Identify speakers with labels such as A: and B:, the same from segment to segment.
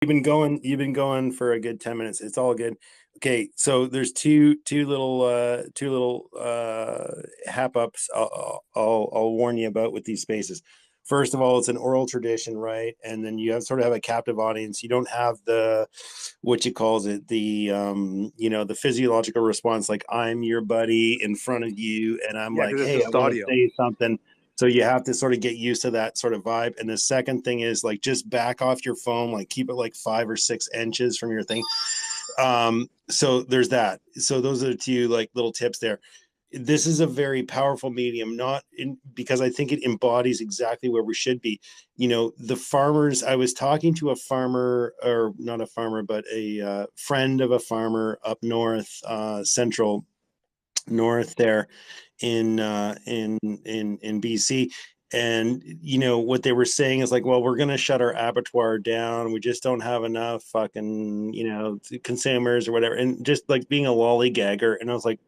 A: you've been going for a good 10 minutes. It's all good. Okay, so there's two little hap ups I'll warn you about with these spaces. First of all, it's an oral tradition, right? And then you have sort of have a captive audience. You don't have the what you calls it, the physiological response, like I'm your buddy in front of you, and I'm
B: Yeah,
A: like,
B: because it's
A: hey, I
B: just
A: want to
B: audio.
A: say something. So you have to sort of get used to that sort of vibe. And the second thing is like just back off your phone, like keep it like 5 or 6 inches from your thing. So there's that. So those are the two like little tips there. This is a very powerful medium, not in because I think it embodies exactly where we should be. The farmers, I was talking to a farmer, or not a farmer, but a friend of a farmer up north, central north there in BC. And what they were saying is like, well, we're going to shut our abattoir down. We just don't have enough fucking consumers or whatever. And just like being a lollygagger. And I was like,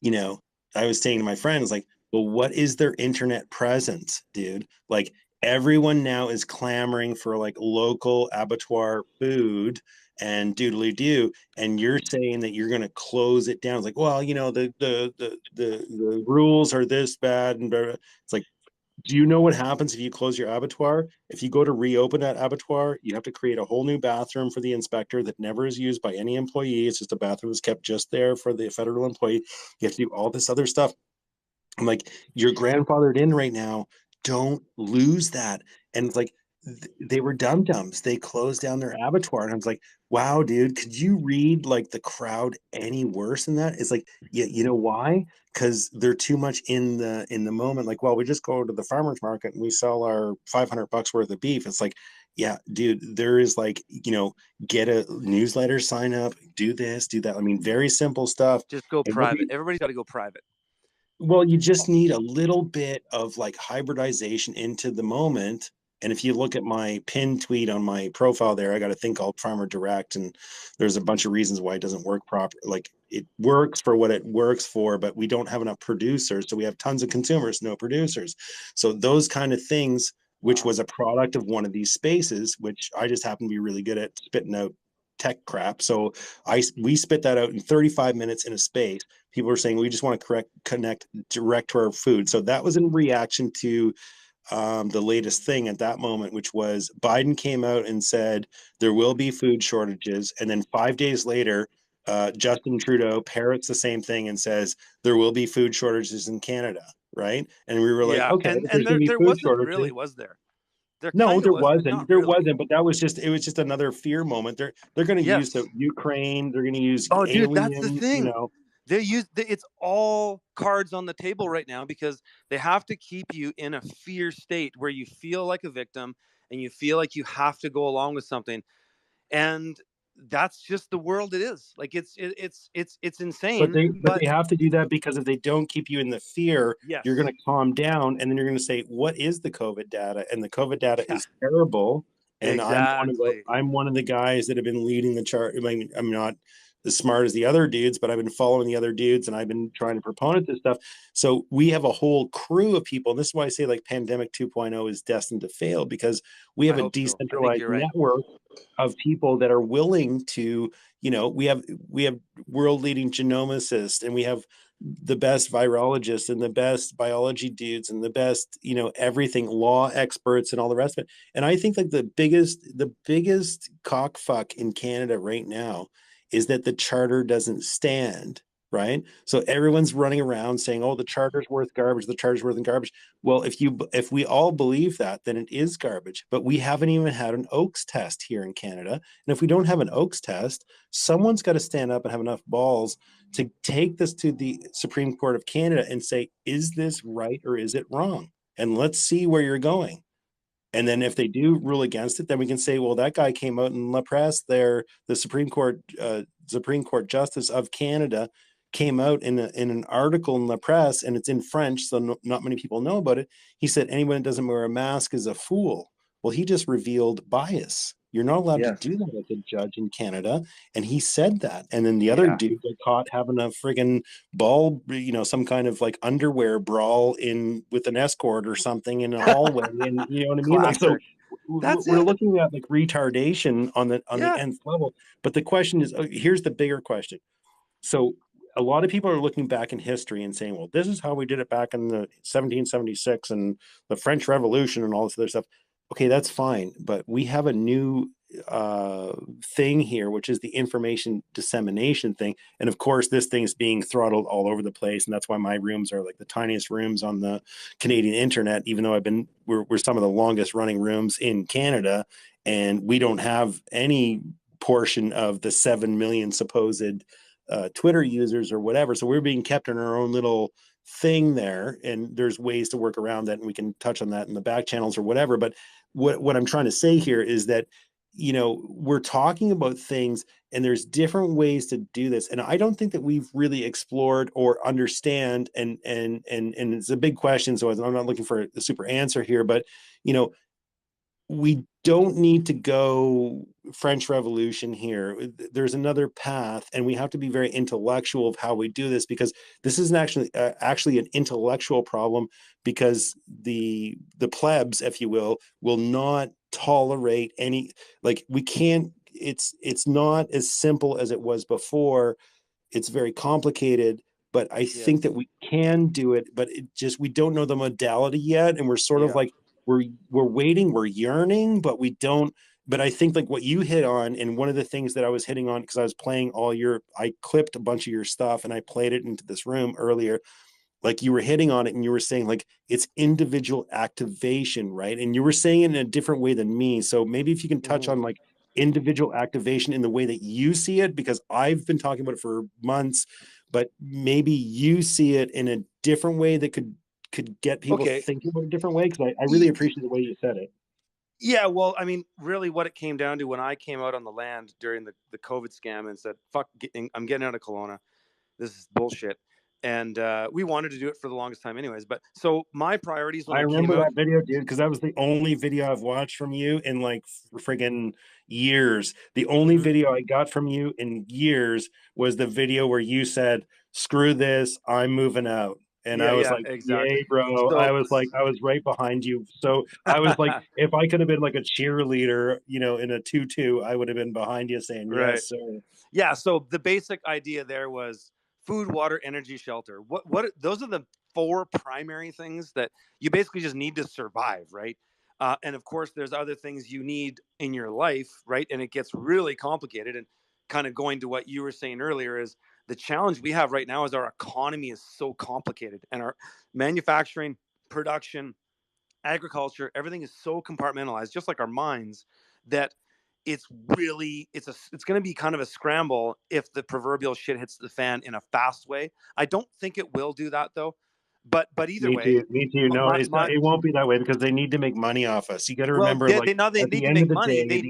A: you know, I was saying to my friends, like, well, what is their internet presence, dude? Like, everyone now is clamoring for like local abattoir food and doodly doo, and you're saying that you're going to close it down. It's like, well, the rules are this bad, and blah, blah. It's like, do you know what happens if you close your abattoir? If you go to reopen that abattoir, you have to create a whole new bathroom for the inspector that never is used by any employee. It's just a bathroom that's kept just there for the federal employee. You have to do all this other stuff. I'm like, you're grandfathered in right now. Don't lose that. And it's like, they were dum dums. They closed down their abattoir. And I was like, wow, dude, could you read like the crowd any worse than that? It's like, yeah, you know why? Because they're too much in the moment. Like, well, we just go to the farmer's market and we sell our $500 worth of beef. It's like, yeah, dude, there is like, get a newsletter, sign up, do this, do that. I mean, very simple stuff.
B: Just go
A: And what
B: private. Everybody's got to go private.
A: well, you just need a little bit of like hybridization into the moment. And if you look at my pinned tweet on my profile there, I got a thing called Farmer Direct, and there's a bunch of reasons why it doesn't work proper. Like it works for what it works for, but we don't have enough producers. So we have tons of consumers, no producers. So those kind of things, which
B: Wow.
A: was a product of one of these spaces, which I just happen to be really good at spitting out tech crap. So we spit that out in 35 minutes in a space. People are saying we just want to connect direct to our food. So that was in reaction to the latest thing at that moment, which was Biden came out and said there will be food shortages. And then 5 days later, Justin Trudeau parrots the same thing and says there will be food shortages in Canada. Right. And we were like,
B: Yeah,
A: okay,
B: and
A: if
B: and
A: there's going
B: there
A: to be
B: there
A: food
B: wasn't really,
A: shortages.
B: was there? There
A: No,
B: kind of
A: there
B: was, but
A: wasn't.
B: not
A: There
B: really.
A: wasn't, but it was just another fear moment. They're going to use the
B: Yes.
A: Ukraine. They're going to use
B: Oh, dude, that's the
A: aliens.
B: thing. It's all cards on the table right now because they have to keep you in a fear state where you feel like a victim and you feel like you have to go along with something. And that's just the world it is. Like it's
A: But
B: insane,
A: they
B: but
A: have to do that because if they don't keep you in the fear, you're going
B: yes.
A: to calm down, and then you're going to say, "What is the COVID data?" And the COVID data
B: Yeah,
A: is terrible. And
B: exactly.
A: I'm one of the guys that have been leading the chart. I mean, I'm not as smart as the other dudes, but I've been following the other dudes, and I've been trying to proponent this stuff. So we have a whole crew of people. And this is why I say like Pandemic 2.0 is destined to fail because we
B: I
A: have a
B: hope so. I think
A: decentralized
B: you're right.
A: network of people that are willing to, we have world leading genomicists, and we have the best virologists and the best biology dudes and the best, everything, law experts and all the rest of it. And I think like the biggest cockfuck in Canada right now is that the charter doesn't stand. Right. So everyone's running around saying, oh, the charter's worth garbage, the charter's worth garbage. Well, if we all believe that, then it is garbage. But we haven't even had an Oakes test here in Canada. And if we don't have an Oakes test, someone's got to stand up and have enough balls to take this to the Supreme Court of Canada and say, is this right or is it wrong? And let's see where you're going. And then if they do rule against it, then we can say, well, that guy came out in La Presse there, the Supreme Court Justice of Canada came out in an article in La Presse, and it's in French, so not many people know about it. He said anyone that doesn't wear a mask is a fool. Well, he just revealed bias. You're not allowed to
B: Yes.
A: do that as a judge in Canada. And he said that. And then the other
B: Yeah.
A: dude got caught having a friggin' ball, some kind of like underwear brawl in with an escort or something in a hallway. And you know what I mean? Like, so
B: Classic. That's
A: we're
B: it.
A: looking at like retardation on the
B: Yeah.
A: nth level. But the question is, here's the bigger question. So a lot of people are looking back in history and saying, well, this is how we did it back in the 1776 and the French Revolution and all this other stuff. Okay, that's fine, but we have a new thing here, which is the information dissemination thing. And of course, this thing is being throttled all over the place, and that's why my rooms are like the tiniest rooms on the Canadian internet. Even though we're some of the longest running rooms in Canada, and we don't have any portion of the 7 million supposed Twitter users or whatever. So we're being kept in our own little thing there, and there's ways to work around that, and we can touch on that in the back channels or whatever. But what I'm trying to say here is that we're talking about things, and there's different ways to do this, and I don't think that we've really explored or understand, and it's a big question, so I'm not looking for a super answer here, but you know we don't need to go French Revolution here. There's another path, and we have to be very intellectual of how we do this, because this isn't actually an intellectual problem, because the plebs, if you will not tolerate any, like, we can't. It's not as simple as it was before. It's very complicated, but I think that
B: Yes.
A: we can do it, but we don't know the modality yet, and we're sort of
B: Yeah.
A: like we're waiting, we're yearning, but we don't. But I think like what you hit on, and one of the things that I was hitting on, because I was playing I clipped a bunch of your stuff and I played it into this room earlier. Like, you were hitting on it, and you were saying like it's individual activation, right? And you were saying it in a different way than me. So maybe if you can touch
B: Mhm.
A: on like individual activation in the way that you see it, because I've been talking about it for months, but maybe you see it in a different way that could get people
B: Okay.
A: thinking about a different way. Because I really
B: Y-
A: appreciate the way you said it.
B: Yeah, well, I mean, really what it came down to when I came out on the land during the COVID scam and said, fuck, I'm getting out of Kelowna. This is bullshit. And we wanted to do it for the longest time, anyways. But so my priorities when
A: I
B: I came
A: remember
B: out,
A: that video, dude, because that was the only video I've watched from you in like friggin' years. The only
B: Mhm.
A: video I got from you in years was the video where you said, "Screw this, I'm moving out." And
B: Yeah,
A: I was
B: yeah,
A: like,
B: exactly.
A: "Yay, bro."
B: So,
A: I was right behind you. So I was like, if I could have been like a cheerleader, in a tutu, I would have been behind you saying,
B: right.
A: "Yes, sir."
B: Yeah, so the basic idea there was food, water, energy, shelter. What those are the four primary things that you basically just need to survive, right? And of course, there's other things you need in your life, right? And it gets really complicated. And kind of going to what you were saying earlier is the challenge we have right now is our economy is so complicated, and our manufacturing, production, agriculture, everything is so compartmentalized, just like our minds, that it's going to be kind of a scramble if the proverbial shit hits the fan in a fast way. I don't think it will do that though, but either
A: Me
B: way,
A: too. Me too. No, it's not.
B: my
A: It won't be that way because they need to make money off us. You got to
B: well,
A: remember, like,
B: now they
A: at
B: need
A: the
B: to
A: end of
B: make
A: the
B: money.
A: day,
B: They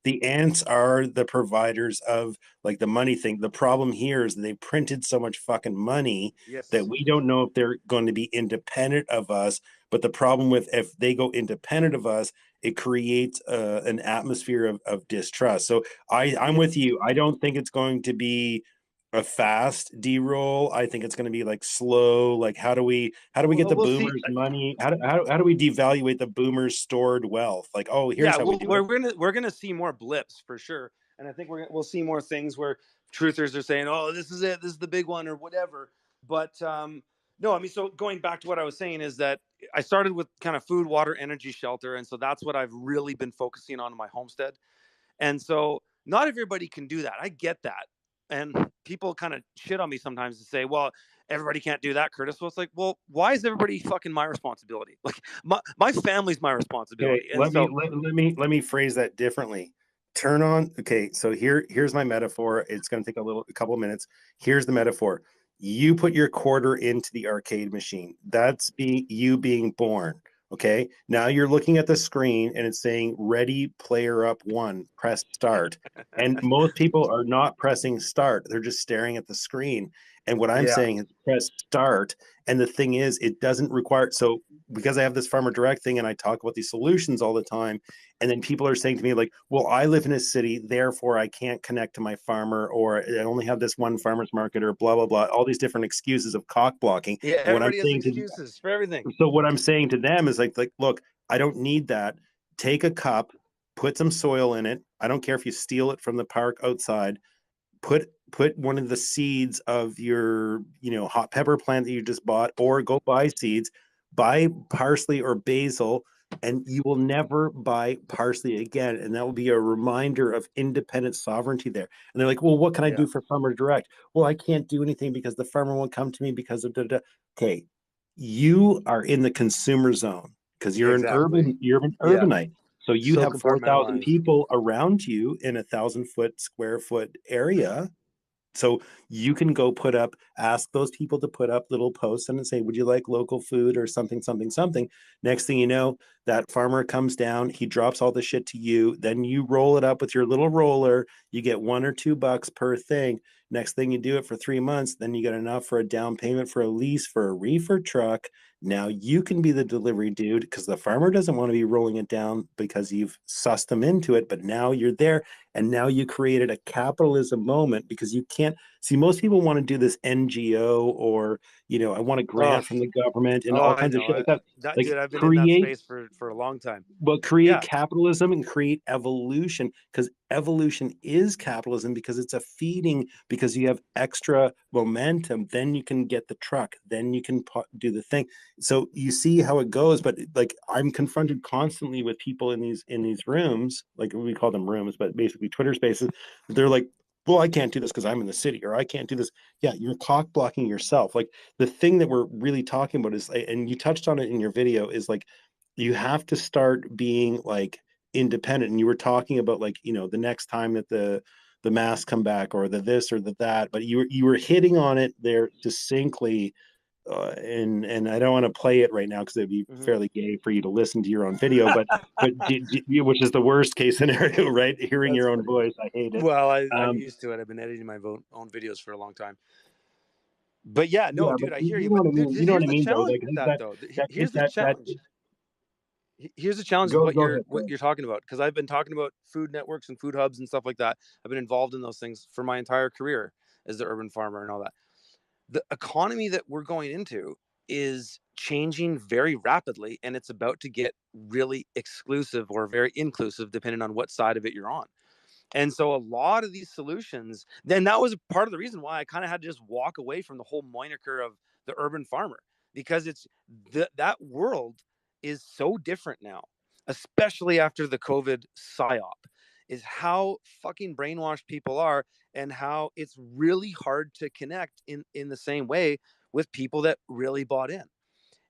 A: the ants are the providers of like the money thing. The problem here is they printed so much fucking money that
B: Yes.
A: we don't know if they're going to be independent of us. But the problem with if they go independent of us, it creates an atmosphere of distrust. So I'm with
B: Yes.
A: you. I don't think it's going to be a fast D-roll. I think it's going to be like slow. Like, how do we get
B: Well,
A: the
B: we'll see.
A: boomers money? How do we devaluate the boomers stored wealth? Like, oh, here's
B: Yeah,
A: how we do it.
B: we're gonna see more blips for sure, and I think we'll see more things where truthers are saying, "Oh, this is it, this is the big one," or whatever. But no, I mean, so going back to what I was saying is that I started with kind of food, water, energy, shelter, and so that's what I've really been focusing on in my homestead. And so not everybody can do that. I get that. And people kind of shit on me sometimes to say, well, everybody can't do that, Curtis. Well, it's like, well, why is everybody fucking my responsibility? Like my family's my
A: Okay,
B: responsibility. And
A: let me
B: so,
A: let me phrase that differently. Turn on. Okay, so here's my metaphor. It's going to take a couple of minutes. Here's the metaphor. You put your quarter into the arcade machine. That's you being born. Okay. Now you're looking at the screen and it's saying ready player up one, press start. And most people are not pressing start. They're just staring at the screen. And what I'm
B: yeah.
A: saying is press start. And the thing is, it doesn't require, so because I have this farmer direct thing and I talk about these solutions all the time. And then people are saying to me, like, well, I live in a city, therefore I can't connect to my farmer, or I only have this one farmer's market, or blah, blah, blah, all these different excuses of cock blocking.
B: Yeah.
A: And what I'm
B: Everybody has
A: saying to
B: excuses for everything.
A: so what I'm saying to them is like, look, I don't need that. take a cup, put some soil in it. I don't care if you steal it from the park outside. Put one of the seeds of your, hot pepper plant that you just bought, or go buy seeds, buy parsley or basil, and you will never buy parsley again. And that will be a reminder of independent sovereignty there. And they're like, well, what can I
B: Yeah.
A: do for Farmer Direct? Well, I can't do anything because the farmer won't come to me because of da. Okay, you are in the consumer zone because
B: Yeah, exactly.
A: you're an
B: Yeah.
A: urbanite. So you
B: So
A: have 4,000
B: compartmentalized.
A: people around you in a 1,000 foot square foot area. So you can go ask those people to put up little posts and say, would you like local food or something, something, something? Next thing you know, that farmer comes down, he drops all the shit to you. Then you roll it up with your little roller. You get $1 or $2 per thing. Next thing you do it for 3 months, then you get enough for a down payment for a lease for a reefer truck. Now you can be the delivery dude because the farmer doesn't want to be rolling it down because you've sussed them into it. But now you're there, and now you created a capitalism moment because you can't see, most people want to do this NGO, or I want a
B: Oh,
A: grant from the government and
B: oh,
A: all
B: I
A: kinds of
B: know.
A: shit like that.
B: That
A: Like
B: dude, I've been in that
A: create
B: space for a long time.
A: create
B: Yeah.
A: capitalism and create evolution, because evolution is capitalism, because it's a feeding, because you have extra momentum, then you can get the truck, then you can do the thing. So you see how it goes. But like, I'm confronted constantly with people in these rooms, like we call them rooms, but basically Twitter spaces. They're like, well, I can't do this because I'm in the city, or I can't do this. Yeah, you're cock blocking yourself. Like, the thing that we're really talking about is, and you touched on it in your video, is like, you have to start being like independent. And you were talking about, like, the next time that the masks come back, or the this or the that, but you were hitting on it there succinctly. And I don't want to play it right now because it'd be
B: Hmm.
A: fairly gay for you to listen to your own video, but which is the worst case scenario, right? Hearing
B: That's
A: your own
B: funny.
A: voice, I hate it.
B: Well, I'm
A: Um,
B: used to it. I've been editing my own videos for a long time. But yeah, no,
A: yeah, but
B: dude, I hear
A: you
B: you.
A: know
B: But
A: what I
B: dude,
A: mean. You know what
B: here's
A: I
B: the
A: mean, though.
B: challenge
A: Like,
B: with that,
A: that
B: though.
A: that
B: Here's the
A: that
B: challenge. Here's the challenge with
A: go go ahead.
B: what you're talking about, because I've been talking about food networks and food hubs and stuff like that. I've been involved in those things for my entire career as the urban farmer and all that. The economy that we're going into is changing very rapidly, and it's about to get really exclusive or very inclusive depending on what side of it you're on. And so a lot of these solutions, then that was part of the reason why I kind of had to just walk away from the whole moniker of the urban farmer, because it's that world is so different now, especially after the COVID psyop, is how fucking brainwashed people are, and how it's really hard to connect in the same way with people that really bought in.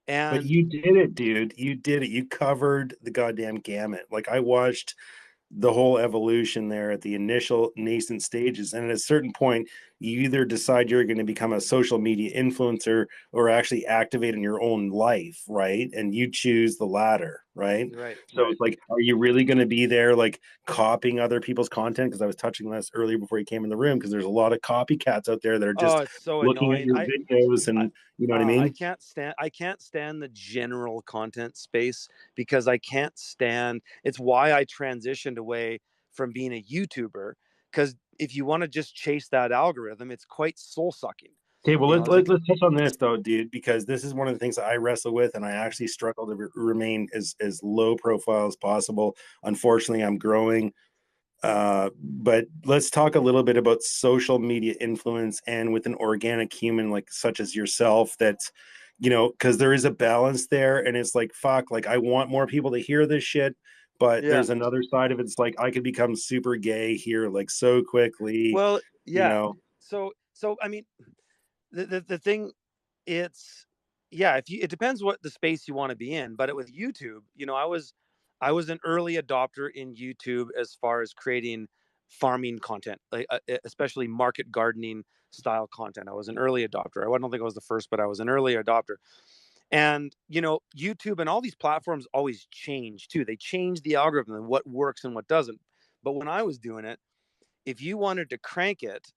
A: But
B: And
A: you did it, dude. You did it. You covered the goddamn gamut. Like, I watched the whole evolution there at the initial nascent stages. And at a certain point, you either decide you're going to become a social media influencer, or actually activate in your own life, right? And you choose the latter, right?
B: right,
A: So
B: right.
A: it's like, are you really going to be there, like, copying other people's content? Because I was touching on this earlier before you came in the room, because there's a lot of copycats out there that are
B: Oh,
A: just
B: it's so
A: looking at
B: annoying.
A: your videos,
B: I
A: and you know what I mean?
B: I can't stand the general content space, because I can't stand, it's why I transitioned away from being a YouTuber, because if you want to just chase that algorithm, it's quite soul sucking.
A: Okay, well,
B: You know, it's like,
A: let's touch on this though, dude, because this is one of the things that I wrestle with, and I actually struggle to remain as low profile as possible. Unfortunately, I'm growing. But let's talk a little bit about social media influence, and with an organic human like such as yourself, that's, because there is a balance there, and it's like, fuck, like, I want more people to hear this shit, but
B: yeah.
A: there's another side of it. It's like, I could become super gay here like so quickly,
B: Well,
A: you
B: yeah.
A: know.
B: So I mean, the thing, it's, yeah, if you, it depends what the space you want to be in. But with YouTube, I was an early adopter in YouTube as far as creating farming content, like especially market gardening style content. I was an early adopter. I don't think I was the first, but I was an early adopter. And YouTube and all these platforms always change too. They change the algorithm and what works and what doesn't. But when I was doing it, if you wanted to crank it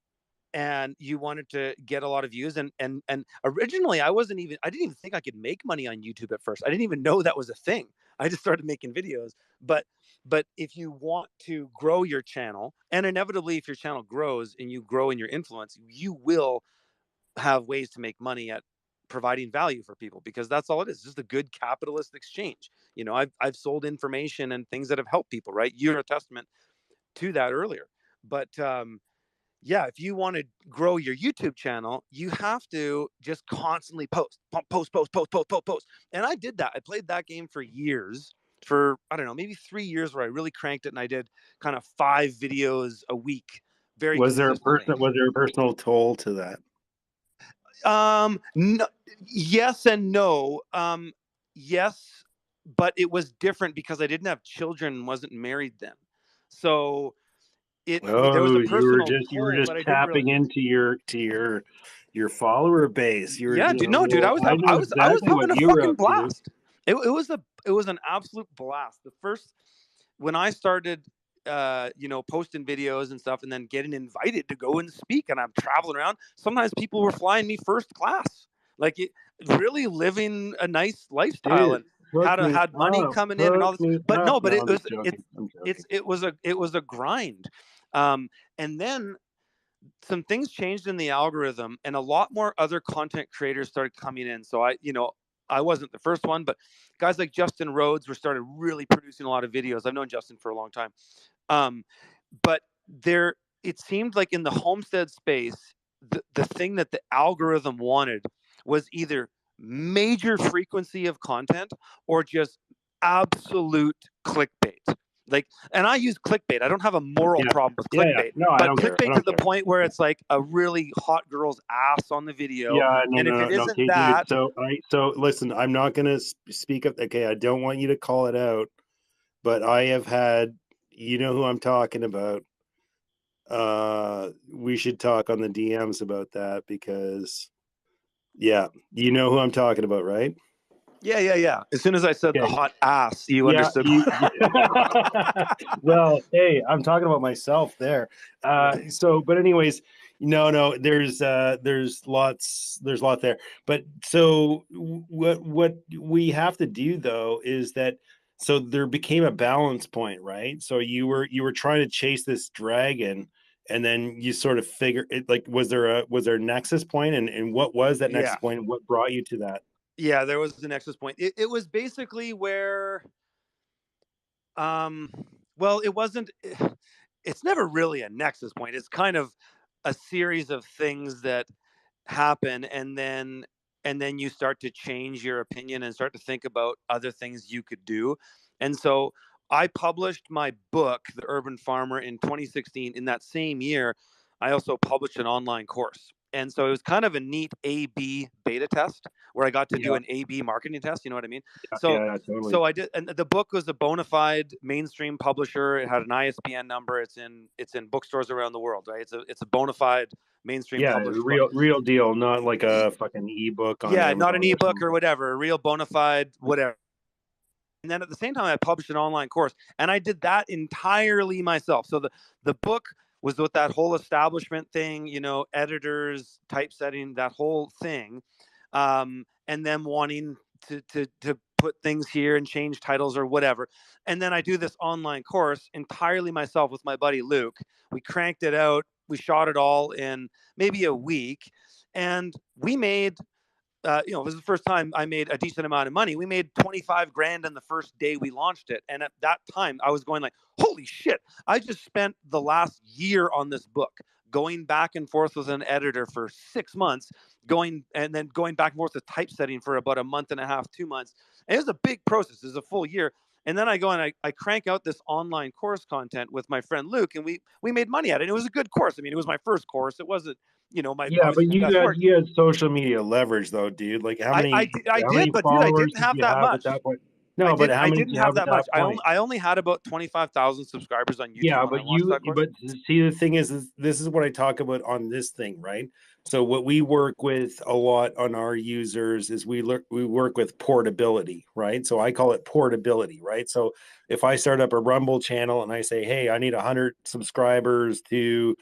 B: and you wanted to get a lot of views, and originally I didn't even think I could make money on YouTube at first. I didn't even know that was a thing. I just started making videos. But if you want to grow your channel, and inevitably if your channel grows and you grow in your influence, you will have ways to make money at providing value for people, because that's all it is. It's just a good capitalist exchange. You know, I've sold information and things that have helped people, right? You're a testament to that earlier. But yeah, if you want to grow your YouTube channel, you have to just constantly post. And I did that. I played that game for years, for, I don't know, maybe 3 years, where I really cranked it, and I did kind of 5 videos a week very
A: Was there a
B: consistently.
A: person? Was there a personal toll to that?
B: No, yes and no. Yes, but it was different because I didn't have children, wasn't married then. So there was
A: Oh,
B: a personal
A: you were
B: toll,
A: just
B: but I didn't
A: tapping
B: realize.
A: into your follower base. You were,
B: Yeah, dude. No, dude.
A: I know
B: I was
A: exactly what
B: having a
A: you were
B: fucking
A: up to.
B: blast. It was an absolute blast. The first, when I started, posting videos and stuff, and then getting invited to go and speak, and I'm traveling around. Sometimes people were flying me first class, like really living a nice lifestyle,
A: Dude,
B: and
A: hook me
B: had money
A: up.
B: coming in and
A: Hook
B: all this.
A: me
B: But
A: up.
B: no, but
A: No, I'm just joking. I'm joking.
B: it was a grind. And then some things changed in the algorithm, and a lot more other content creators started coming in. So I wasn't the first one, but guys like Justin Rhodes were started really producing a lot of videos. I've known Justin for a long time. But it seemed like in the homestead space, the thing that the algorithm wanted was either major frequency of content or just absolute clickbait. Like, and I use clickbait. I don't have a moral
A: Yeah.
B: problem with
A: Yeah, yeah.
B: clickbait,
A: No, I
B: but
A: don't care. I
B: clickbait to
A: don't
B: the
A: care.
B: point where it's like a really hot girl's ass on the video.
A: Yeah, no,
B: And if
A: no,
B: it
A: no,
B: isn't
A: okay, dude.
B: that,
A: So listen, I'm not gonna speak up. Okay, I don't want you to call it out, but I have had, you know who I'm talking about. We should talk on the DMs about that because, yeah, you know who I'm talking about, right?
B: yeah. As soon as I said the
A: Okay.
B: hot ass, you
A: Yeah,
B: understood.
A: well, hey, I'm talking about myself there.
B: Yeah.
A: But anyways, no, there's there's a lot there. But so what we have to do though is that, so there became a balance point, right? So you were trying to chase this dragon, and then you sort of figure it, like, was there a nexus point, and what was that nexus
B: Yeah.
A: point, and what brought you to that?
B: Yeah, there was the nexus point. It was basically where, um, well, it wasn't. It's never really a nexus point. It's kind of a series of things that happen, and then you start to change your opinion and start to think about other things you could do. And so I published my book, The Urban Farmer, in 2016. In that same year, I also published an online course. And so it was kind of a neat A/B beta test where I got to do
A: Yeah,
B: an A/B marketing test. You know what I mean?
A: yeah,
B: So
A: yeah, totally.
B: so I did, and the book was a bona fide mainstream publisher. It had an ISBN number. It's in bookstores around the world, right? It's a bona fide mainstream
A: Yeah,
B: published book.
A: real deal, not like a fucking ebook on
B: Yeah, not an
A: Amazon or
B: ebook or
A: something.
B: whatever, a real bona fide whatever. And then at the same time, I published an online course, and I did that entirely myself. So the book was with that whole establishment thing, editors, typesetting, that whole thing, and them wanting to put things here and change titles or whatever. And then I do this online course entirely myself with my buddy Luke. We cranked it out. We shot it all in maybe a week, and we made, it was the first time I made a decent amount of money. We made 25 grand in the first day we launched it. And at that time, I was going like, holy shit, I just spent the last year on this book, going back and forth with an editor for 6 months, and then going back and forth with typesetting for about a month and a half, 2 months. And it was a big process. It was a full year. And then I go and I crank out this online course content with my friend Luke, and we made money at it. And it was a good course. I mean, it was my first course. It wasn't, my
A: Yeah, but
B: obviously my best work.
A: you had social media leverage though, dude. Like
B: I
A: how
B: did,
A: many
B: but dude, I
A: followers
B: didn't
A: did
B: have
A: you
B: that
A: have at
B: much.
A: that point? No, but how
B: I
A: many did
B: didn't
A: you
B: have
A: have at
B: that
A: that
B: much.
A: point?
B: I only had about 25,000 subscribers on YouTube
A: Yeah,
B: when I
A: but
B: launched that course.
A: but see, the thing is this is what I talk about on this thing, right? So what we work with a lot on our users is we work with portability, right? So I call it portability, right? So if I start up a Rumble channel and I say, hey, I need 100 subscribers to,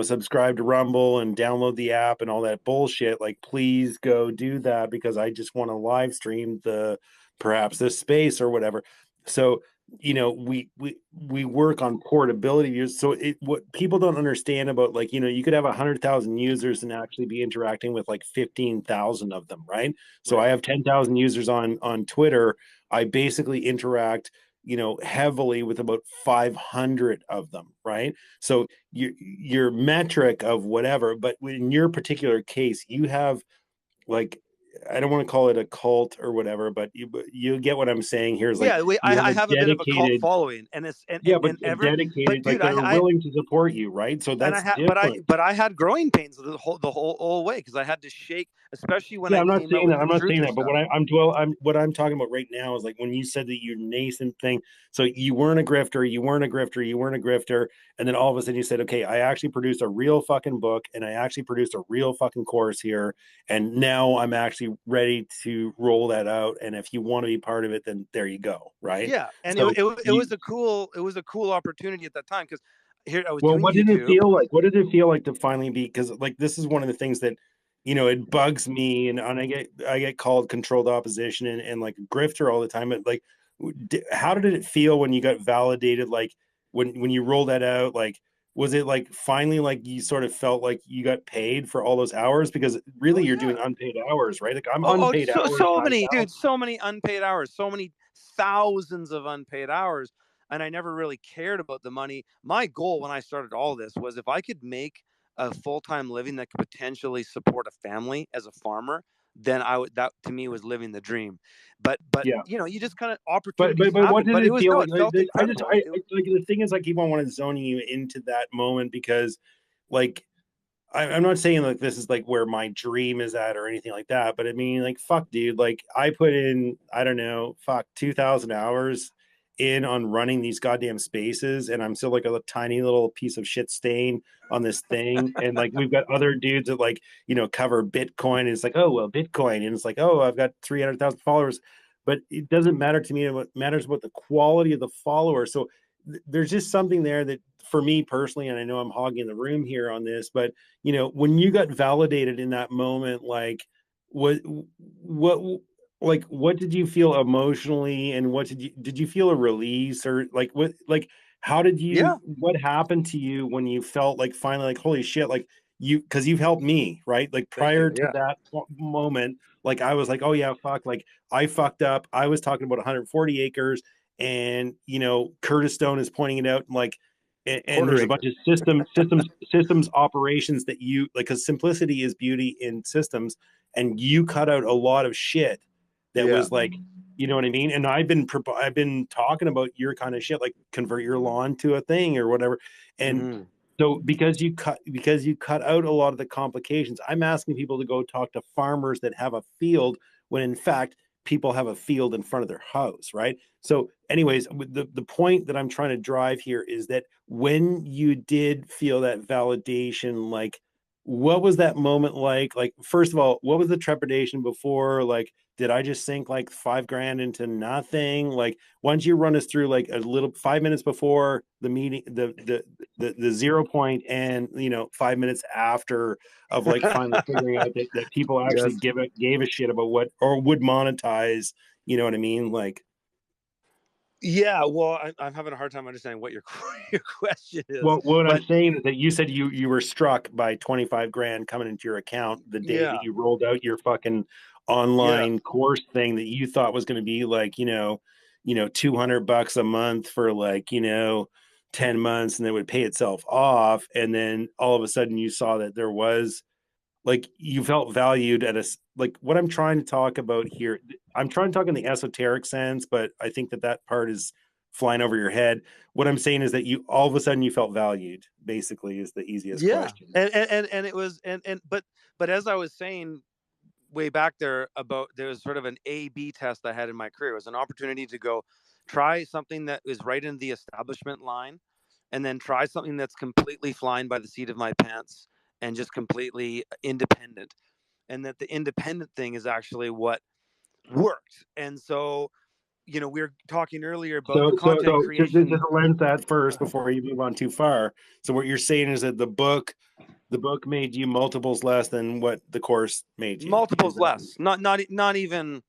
A: subscribe to Rumble and download the app and all that bullshit, like, please go do that because I just want to live stream perhaps this space or whatever. So we work on portability use. So what people don't understand about, like, you could have 100,000 users and actually be interacting with like 15,000 of them, right? So I
B: Right.
A: have 10,000 users on Twitter. I basically interact, heavily with about 500 of them, right? So your metric of whatever, but in your particular case, you have, like, I don't want to call it a cult or whatever, but you get what I'm saying here is like
B: Yeah,
A: you have
B: I
A: a
B: have a bit of a cult
A: dedicated,
B: following, and it's
A: yeah, but
B: and
A: a
B: ever, but
A: dedicated, like,
B: dude,
A: that are willing to support you, right? So
B: and I
A: that's
B: had,
A: different.
B: but I had growing pains the whole way because I had to shake, especially when
A: Yeah,
B: I
A: I'm not
B: came out
A: saying
B: with
A: that.
B: the
A: I'm not saying
B: truther
A: that. But
B: stuff.
A: what I'm talking about right now is like when you said that your nascent thing. So you weren't a grifter, you weren't a grifter, you weren't a grifter, and then all of a sudden you said, okay, I actually produced a real fucking book, and I actually produced a real fucking course here, and now I'm actually ready to roll that out. And if you want to be part of it, then there you go, right?
B: Yeah, and
A: So
B: it
A: you,
B: was a cool opportunity at that time because here I was
A: well,
B: doing
A: what did it
B: YouTube.
A: feel like? What did it feel like to finally be? Because like this is one of the things that, it bugs me, and I get called controlled opposition and like grifter all the time. But like, how did it feel when you got validated? Like when you rolled that out, like was it like finally like you sort of felt like you got paid for all those hours? Because
B: Oh
A: really you're doing
B: yeah.
A: unpaid hours, right? Like I'm
B: Oh,
A: unpaid hours
B: so many, dude,
A: 9,000.
B: so many unpaid hours, so many thousands of unpaid hours, and I never really cared about the money. My goal when I started all this was if I could make a full-time living that could potentially support a family as a farmer, then I would, that to me was living the dream. But
A: Yeah.
B: you just kind of
A: But
B: opportunities
A: but what
B: happen.
A: did
B: But it
A: it
B: was
A: feel
B: no,
A: like?
B: it felt
A: I just
B: incredible.
A: like the thing is I keep on wanting zoning you into that moment because like I'm not saying like this is like where my dream is at or anything like that, but I mean like fuck, dude, like I put in, I don't know, fuck, 2,000 hours in on running these goddamn spaces, and I'm still like a tiny little piece of shit stain on this thing. And like we've got other dudes that like cover Bitcoin, and it's like, oh well, Bitcoin, and it's like, oh, I've got 300,000 followers, but it doesn't matter to me. What matters about the quality of the followers. So there's just something there that for me personally, and I know I'm hogging the room here on this, but when you got validated in that moment, like what like what did you feel emotionally, and what did you feel a release, or like how did
B: Yeah,
A: what happened to you when you felt like finally like holy shit, like because you've helped me, right? Like
B: thank
A: prior
B: you.
A: to
B: Yeah,
A: that moment, like I was like, oh yeah, fuck, like I fucked up. I was talking about 140 acres, and Curtis Stone is pointing it out, like, and
B: quarter
A: there's a bunch
B: acre.
A: of systems operations that you like, because simplicity is beauty in systems, and you cut out a lot of shit that
B: Yeah.
A: was like, you know what I mean? And I've been talking about your kind of shit, like convert your lawn to a thing or whatever. And
B: Hmm.
A: so because you cut out a lot of the complications, I'm asking people to go talk to farmers that have a field, when in fact people have a field in front of their house, right? So anyways, the point that I'm trying to drive here is that when you did feel that validation, like what was that moment like? Like, first of all, what was the trepidation before? Like, did I just sink like 5 grand into nothing? Like, why don't you run us through like a little 5 minutes before the meeting, the 0 point, and 5 minutes after, of like finally figuring out that people actually
B: Yes.
A: gave a shit about what or would monetize, you know what I mean? Like,
B: Yeah, well, I'm having a hard time understanding what your your question is,
A: well, what I'm
B: but
A: saying is that you said you were struck by 25 grand coming into your account the day that
B: yeah,
A: you rolled out your fucking
B: yeah,
A: online course thing that you thought was going to be like, 200 bucks a month for like, 10 months, and it would pay itself off. And then all of a sudden you saw that there was, like, you felt valued at like what I'm trying to talk about here. I'm trying to talk in the esoteric sense, but I think that part is flying over your head. What I'm saying is that you all of a sudden you felt valued, basically, is the easiest
B: yeah,
A: question.
B: and it was but as I was saying way back there about there was sort of an A/B test I had in my career. It was an opportunity to go try something that is right in the establishment line, and then try something that's completely flying by the seat of my pants and just completely independent. And that the independent thing is actually what worked. And so, we were talking earlier about the content
A: To
B: creation.
A: lens that first before you move on too far. So what you're saying is that the book made you multiples less than what the course made you. Is
B: Multiples
A: that?
B: less, not even,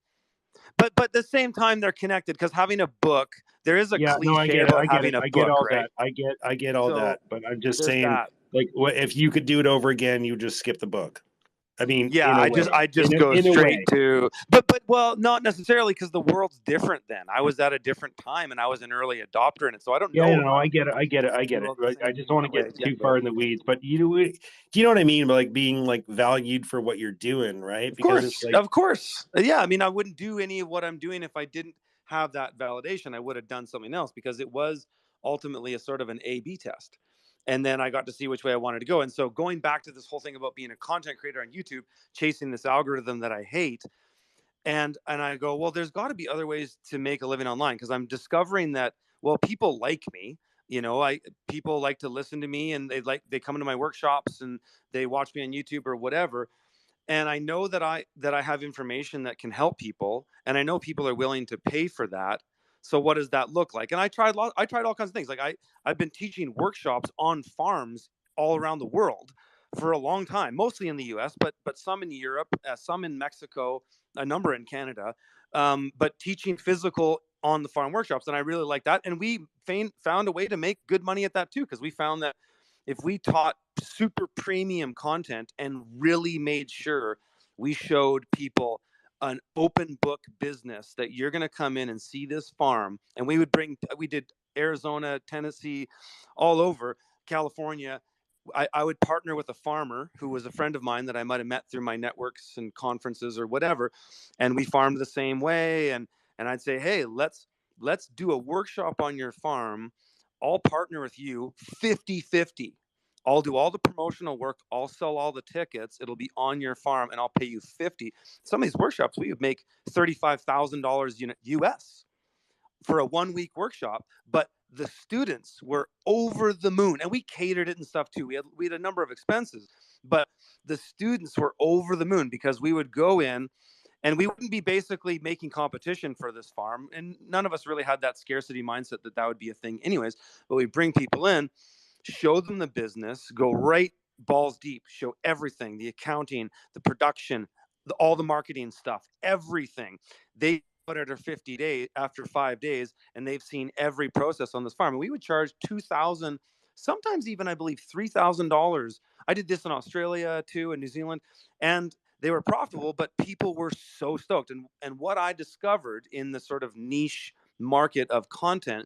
B: but at the same time they're connected because having a book there is a
A: Yeah, no, I
B: cliche
A: get it.
B: about
A: I get it.
B: having a
A: I get
B: book,
A: all
B: right?
A: that. I get all
B: So
A: that. But I'm just
B: there's
A: saying,
B: that.
A: like, what if you could do it over again? You just skip the book. I mean,
B: Yeah,
A: in a
B: I
A: way,
B: just go
A: in a
B: straight
A: way.
B: to, but well, not necessarily, because the world's different then. I was at a different time and I was an early adopter in it, so I don't
A: Yeah,
B: know
A: you
B: if
A: know,
B: I
A: I
B: would
A: get it. I get it. I get
B: do
A: it.
B: all the
A: Right? I
B: same
A: just
B: things
A: don't want
B: that
A: to
B: way
A: get too
B: again.
A: far in the weeds. But do you know what I mean? Like being like valued for what you're doing, right? Because it's like,
B: Of course, yeah. I mean, I wouldn't do any of what I'm doing if I didn't have that validation. I would have done something else, because it was ultimately a sort of an A/B test. And then I got to see which way I wanted to go. And so, going back to this whole thing about being a content creator on YouTube, chasing this algorithm that I hate, and I go, well, there's got to be other ways to make a living online, because I'm discovering that, well, people like me. I people like to listen to me, and they come into my workshops and they watch me on YouTube or whatever. And I know that I have information that can help people, and I know people are willing to pay for that. So what does that look like? And I tried all kinds of things. Like I've been teaching workshops on farms all around the world for a long time, mostly in the US, but some in Europe, some in Mexico, a number in Canada, but teaching physical on the farm workshops. And I really like that. And we found a way to make good money at that too, because we found that if we taught super premium content and really made sure we showed people an open book business, that you're going to come in and see this farm, and we did Arizona, Tennessee, all over California. I would partner with a farmer who was a friend of mine that I might have met through my networks and conferences or whatever, and we farmed the same way. And I'd say, hey, let's do a workshop on your farm. I'll partner with you 50-50. I'll do all the promotional work. I'll sell all the tickets. It'll be on your farm, and I'll pay you 50. Some of these workshops, we would make $35,000 US for a 1 week workshop, but the students were over the moon, and we catered it and stuff too. We had a number of expenses, but the students were over the moon, because we would go in and we wouldn't be basically making competition for this farm. And none of us really had that scarcity mindset that would be a thing anyways. But we bring people in, show them the business, go right balls deep, show everything, the accounting, the production, all the marketing stuff, everything. They put it after 50 days, after 5 days, and they've seen every process on this farm. And we would charge 2,000, sometimes even I believe $3,000. I did this in Australia too, in New Zealand, and they were profitable, but people were so stoked. And what I discovered in the sort of niche market of content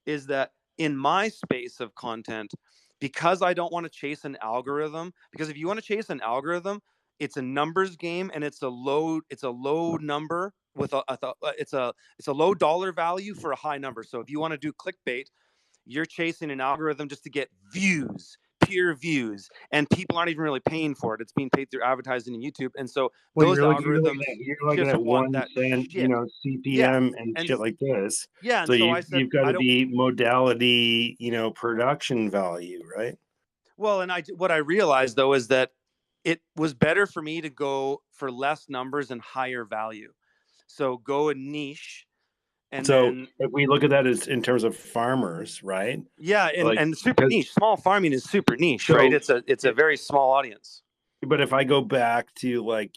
B: is that in my space of content, because I don't want to chase an algorithm, because if you want to chase an algorithm, it's a numbers game, and it's a low number with it's a low dollar value for a high number. So if you want to do clickbait, you're chasing an algorithm just to get views, peer views, and people aren't even really paying for it. It's being paid through advertising and YouTube. And so
A: Well,
B: those algorithms
A: you're looking
B: just
A: at
B: want
A: one
B: that
A: cent,
B: shit. Yeah.
A: CPM and
B: And
A: shit like this.
B: yeah,
A: So
B: and so I said,
A: you've got
B: I
A: to
B: don't.
A: be modality, production value, right?
B: Well, and what I realized though is that it was better for me to go for less numbers and higher value. So go a niche, and
A: So
B: then
A: if we look at that as in terms of farmers, right?
B: yeah,
A: Like
B: and super
A: because
B: niche. Small farming is super niche, right?
A: so
B: It's a
A: it,
B: very small audience.
A: but if I go back to like,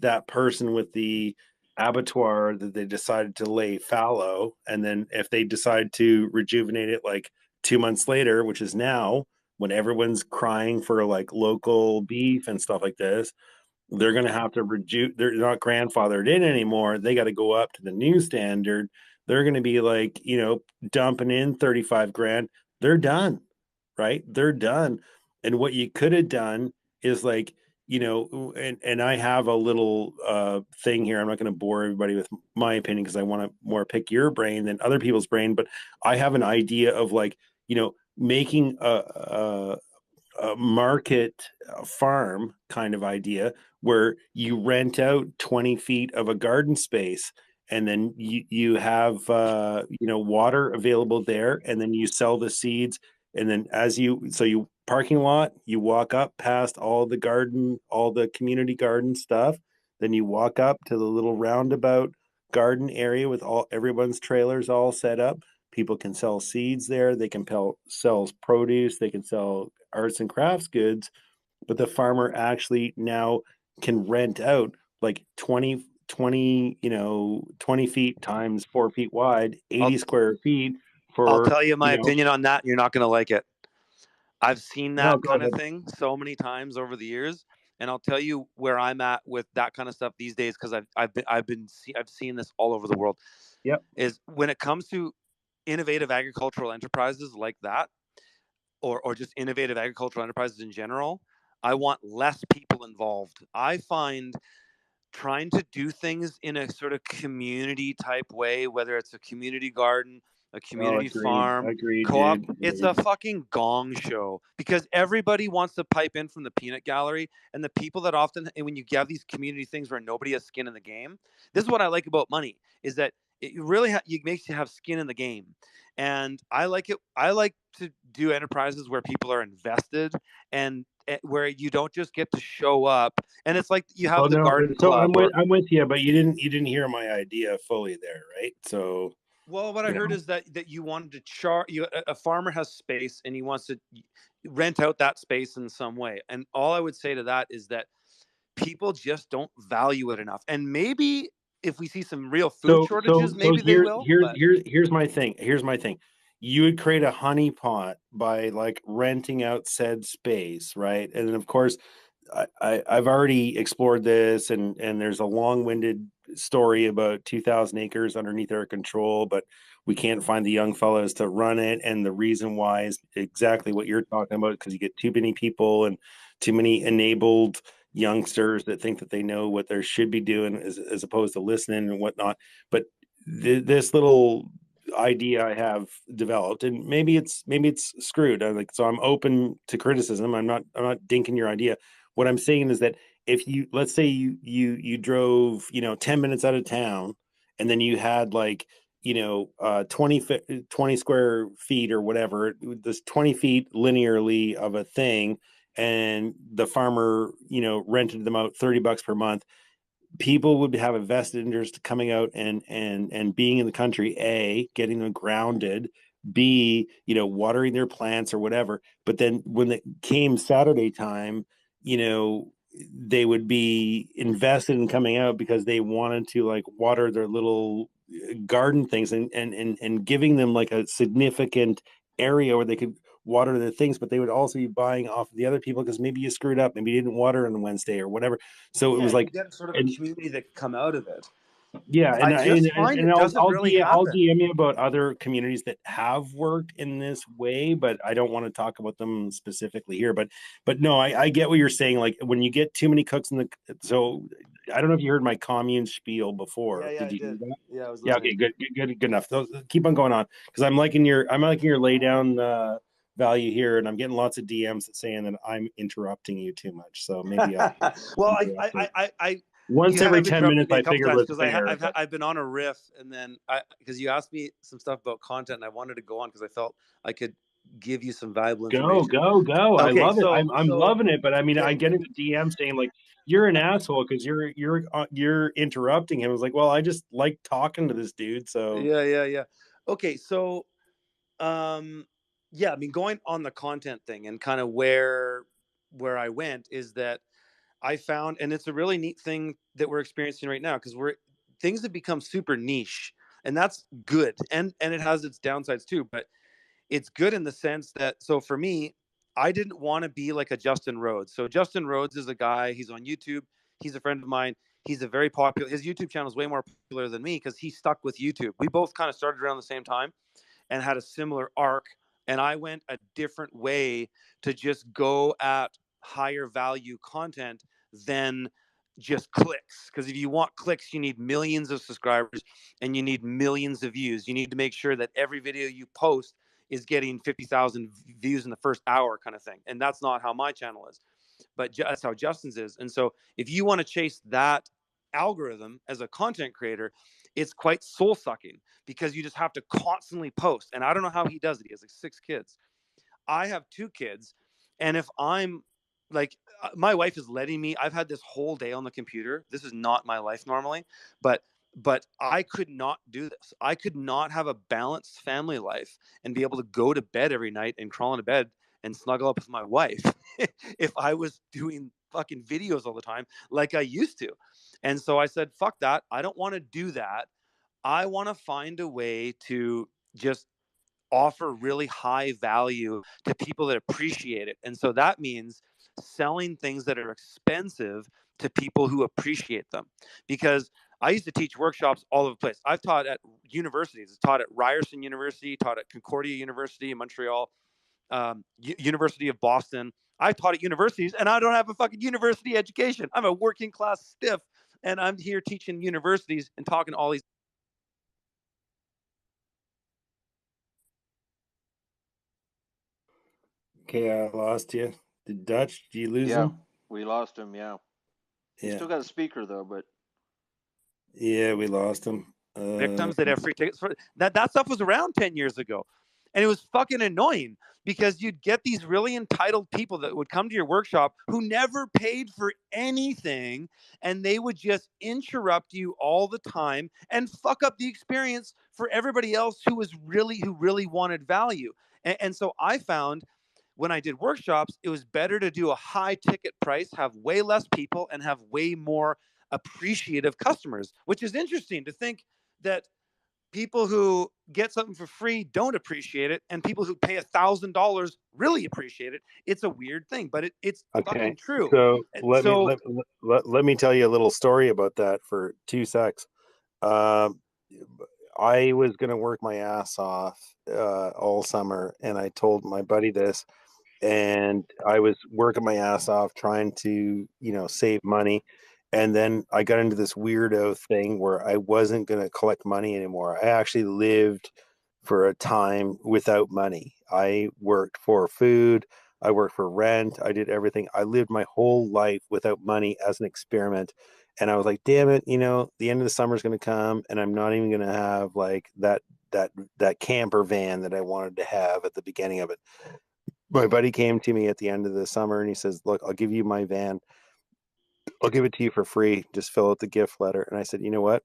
A: that person with the abattoir that they decided to lay fallow, and then if they decide to rejuvenate it like 2 months later, which is now when everyone's crying for like local beef and stuff like this, they're going to have to they're not grandfathered in anymore. They got to go up to the new standard. They're going to be like, dumping in 35 grand. They're done, right? They're done. And what you could have done is like, and I have a little thing here. I'm not going to bore everybody with my opinion because I want to more pick your brain than other people's brain, but I have an idea of like, making a market farm kind of idea where you rent out 20 feet of a garden space, and then you have water available there, and then you sell the seeds, and then you parking lot, you walk up past all the garden, all the community garden stuff, then you walk up to the little roundabout garden area with all everyone's trailers all set up. People can sell seeds there, they can sell produce, they can sell arts and crafts goods, but the farmer actually now can rent out like 20, 20 feet times 4 feet wide,
B: I'll
A: 80 square feet
B: I'll
A: for,
B: tell you my opinion on that. You're not going to like it. I've seen
A: no,
B: that
A: go
B: kind of
A: ahead.
B: thing so many times over the years, and I'll tell you where I'm at with that kind of stuff these days because I've seen this all over the world.
A: Yep.
B: Is when it comes to innovative agricultural enterprises like that, or just innovative agricultural enterprises in general, I want less people involved. I find trying to do things in a sort of community type way, whether it's a community garden, a
A: Oh,
B: community
A: agreed.
B: farm,
A: Agreed,
B: co-op,
A: dude.
B: it's
A: Agreed.
B: a fucking gong show because everybody wants to pipe in from the peanut gallery. And the people that often, and when you have these community things where nobody has skin in the game, this is what I like about money is that it really it makes you have skin in the game. And I like it. I like to do enterprises where people are invested and where you don't just get to show up and it's like you
A: So
B: have the
A: no,
B: garden
A: so
B: club or
A: I'm with you, but you didn't hear my idea fully there, right? So,
B: well what I
A: you
B: heard
A: know,
B: is that you wanted to charge you a farmer has space and he wants to rent out that space in some way. And all I would say to that is that people just don't value it enough. And maybe if we see some real food shortages,
A: so
B: maybe they will, but
A: here's my thing. Here's my thing. You would create a honey pot by like renting out said space, right? And then of course, I've already explored this, and there's a long-winded story about 2,000 acres underneath our control, but we can't find the young fellows to run it. And the reason why is exactly what you're talking about, because you get too many people and too many enabled youngsters that think that they know what they should be doing as opposed to listening and whatnot. But this little idea I have developed, and maybe it's screwed. I'm open to criticism. I'm not dinking your idea. What I'm saying is that if you, let's say you drove 10 minutes out of town, and then you had like 20 square feet or whatever, this 20 feet linearly of a thing, and the farmer rented them out $30 per month, people would have a vested interest coming out and being in the country, a, getting them grounded, b, watering their plants or whatever. But then when it came Saturday time, you know they would be invested in coming out because they wanted to like water their little garden things, and giving them like a significant area where they could water their things. But they would also be buying off of the other people because maybe you screwed up, maybe you didn't water on Wednesday or whatever. So it
B: yeah,
A: was
B: you
A: like,
B: get sort of a
A: and
B: community that can come out of it.
A: yeah,
B: I just find
A: and
B: it doesn't really
A: I'll
B: happen.
A: DM you about other communities that have worked in this way, but I don't want to talk about them specifically here. But no, I get what you're saying. Like when you get too many cooks in the, so I don't know if you heard my commune spiel
B: Yeah,
A: before.
B: yeah,
A: Did
B: I
A: you hear
B: did.
A: that?
B: Yeah, I was
A: Yeah,
B: listening.
A: okay, good enough. Keep on going on, because I'm liking your lay down value here, and I'm getting lots of DMs that saying that I'm interrupting you too much. So maybe I'll
B: Well,
A: interrupt it.
B: I
A: Once
B: you
A: every
B: have
A: 10
B: interrupted
A: minutes,
B: me a
A: I
B: couple
A: figured
B: times
A: was
B: because
A: fair, but
B: I've been on a riff and then because you asked me some stuff about content and I wanted to go on because I felt I could give you some valuable
A: go,
B: information.
A: go, go. I
B: Okay,
A: love it.
B: so
A: I'm loving it. But I mean, I
B: okay,
A: get into DM saying like, you're an asshole because you're interrupting him. I was like, well, I just like talking to this dude. So
B: yeah. Okay, so um, yeah, I mean, going on the content thing and kind of where I went is that I found, and it's a really neat thing that we're experiencing right now because we're things have become super niche, and that's good, and it has its downsides too. But it's good in the sense that so for me, I didn't want to be like a Justin Rhodes. So Justin Rhodes is a guy. He's on YouTube. He's a friend of mine. He's a very popular. His YouTube channel is way more popular than me because he stuck with YouTube. We both kind of started around the same time and had a similar arc. And I went a different way to just go at higher value content than just clicks. Because if you want clicks, you need millions of subscribers and you need millions of views. You need to make sure that every video you post is getting 50,000 views in the first hour, kind of thing. And that's not how my channel is, but that's how Justin's is. And so if you want to chase that algorithm as a content creator, it's quite soul sucking because you just have to constantly post. And I don't know how he does it. He has like 6 kids. I have 2 kids. And if I'm like, my wife is letting me, I've had this whole day on the computer. This is not my life normally, but I could not do this. I could not have a balanced family life and be able to go to bed every night and crawl into bed and snuggle up with my wife if I was doing fucking videos all the time like I used to. And so I said, fuck that. I don't want to do that. I want to find a way to just offer really high value to people that appreciate it. And so that means selling things that are expensive to people who appreciate them. Because I used to teach workshops all over the place. I've taught at universities. I taught at Ryerson University, taught at Concordia University in Montreal, University of Boston. I taught at universities, and I don't have a fucking university education. I'm a working class stiff, and I'm here teaching universities and talking to all these.
A: Okay, I lost you. Did Dutch? Did you lose
C: Yeah,
A: him?
C: we lost him. Yeah, he's
A: Yeah,
C: still got a speaker though, but
A: yeah, we lost him.
B: Victims that have free tickets for that stuff was around 10 years ago, and it was fucking annoying because you'd get these really entitled people that would come to your workshop who never paid for anything, and they would just interrupt you all the time and fuck up the experience for everybody else who really wanted value. And so I found when I did workshops, it was better to do a high ticket price, have way less people, and have way more appreciative customers, which is interesting to think that people who get something for free don't appreciate it, and people who pay $1,000 really appreciate it. It's a weird thing, but it's
A: Okay,
B: fucking true.
A: so let me
B: So
A: let me tell you a little story about that for 2 secs. Um, I was gonna work my ass off all summer, and I told my buddy this, and I was working my ass off trying to, save money. And then I got into this weirdo thing where I wasn't going to collect money anymore. I actually lived for a time without money. I worked for food, I worked for rent, I did everything. I lived my whole life without money as an experiment. And I was like, damn it, the end of the summer is going to come and I'm not even going to have like that camper van that I wanted to have at the beginning of it. My buddy came to me at the end of the summer and he says, look, I'll give you my van. I'll give it to you for free. Just fill out the gift letter. And I said, you know what?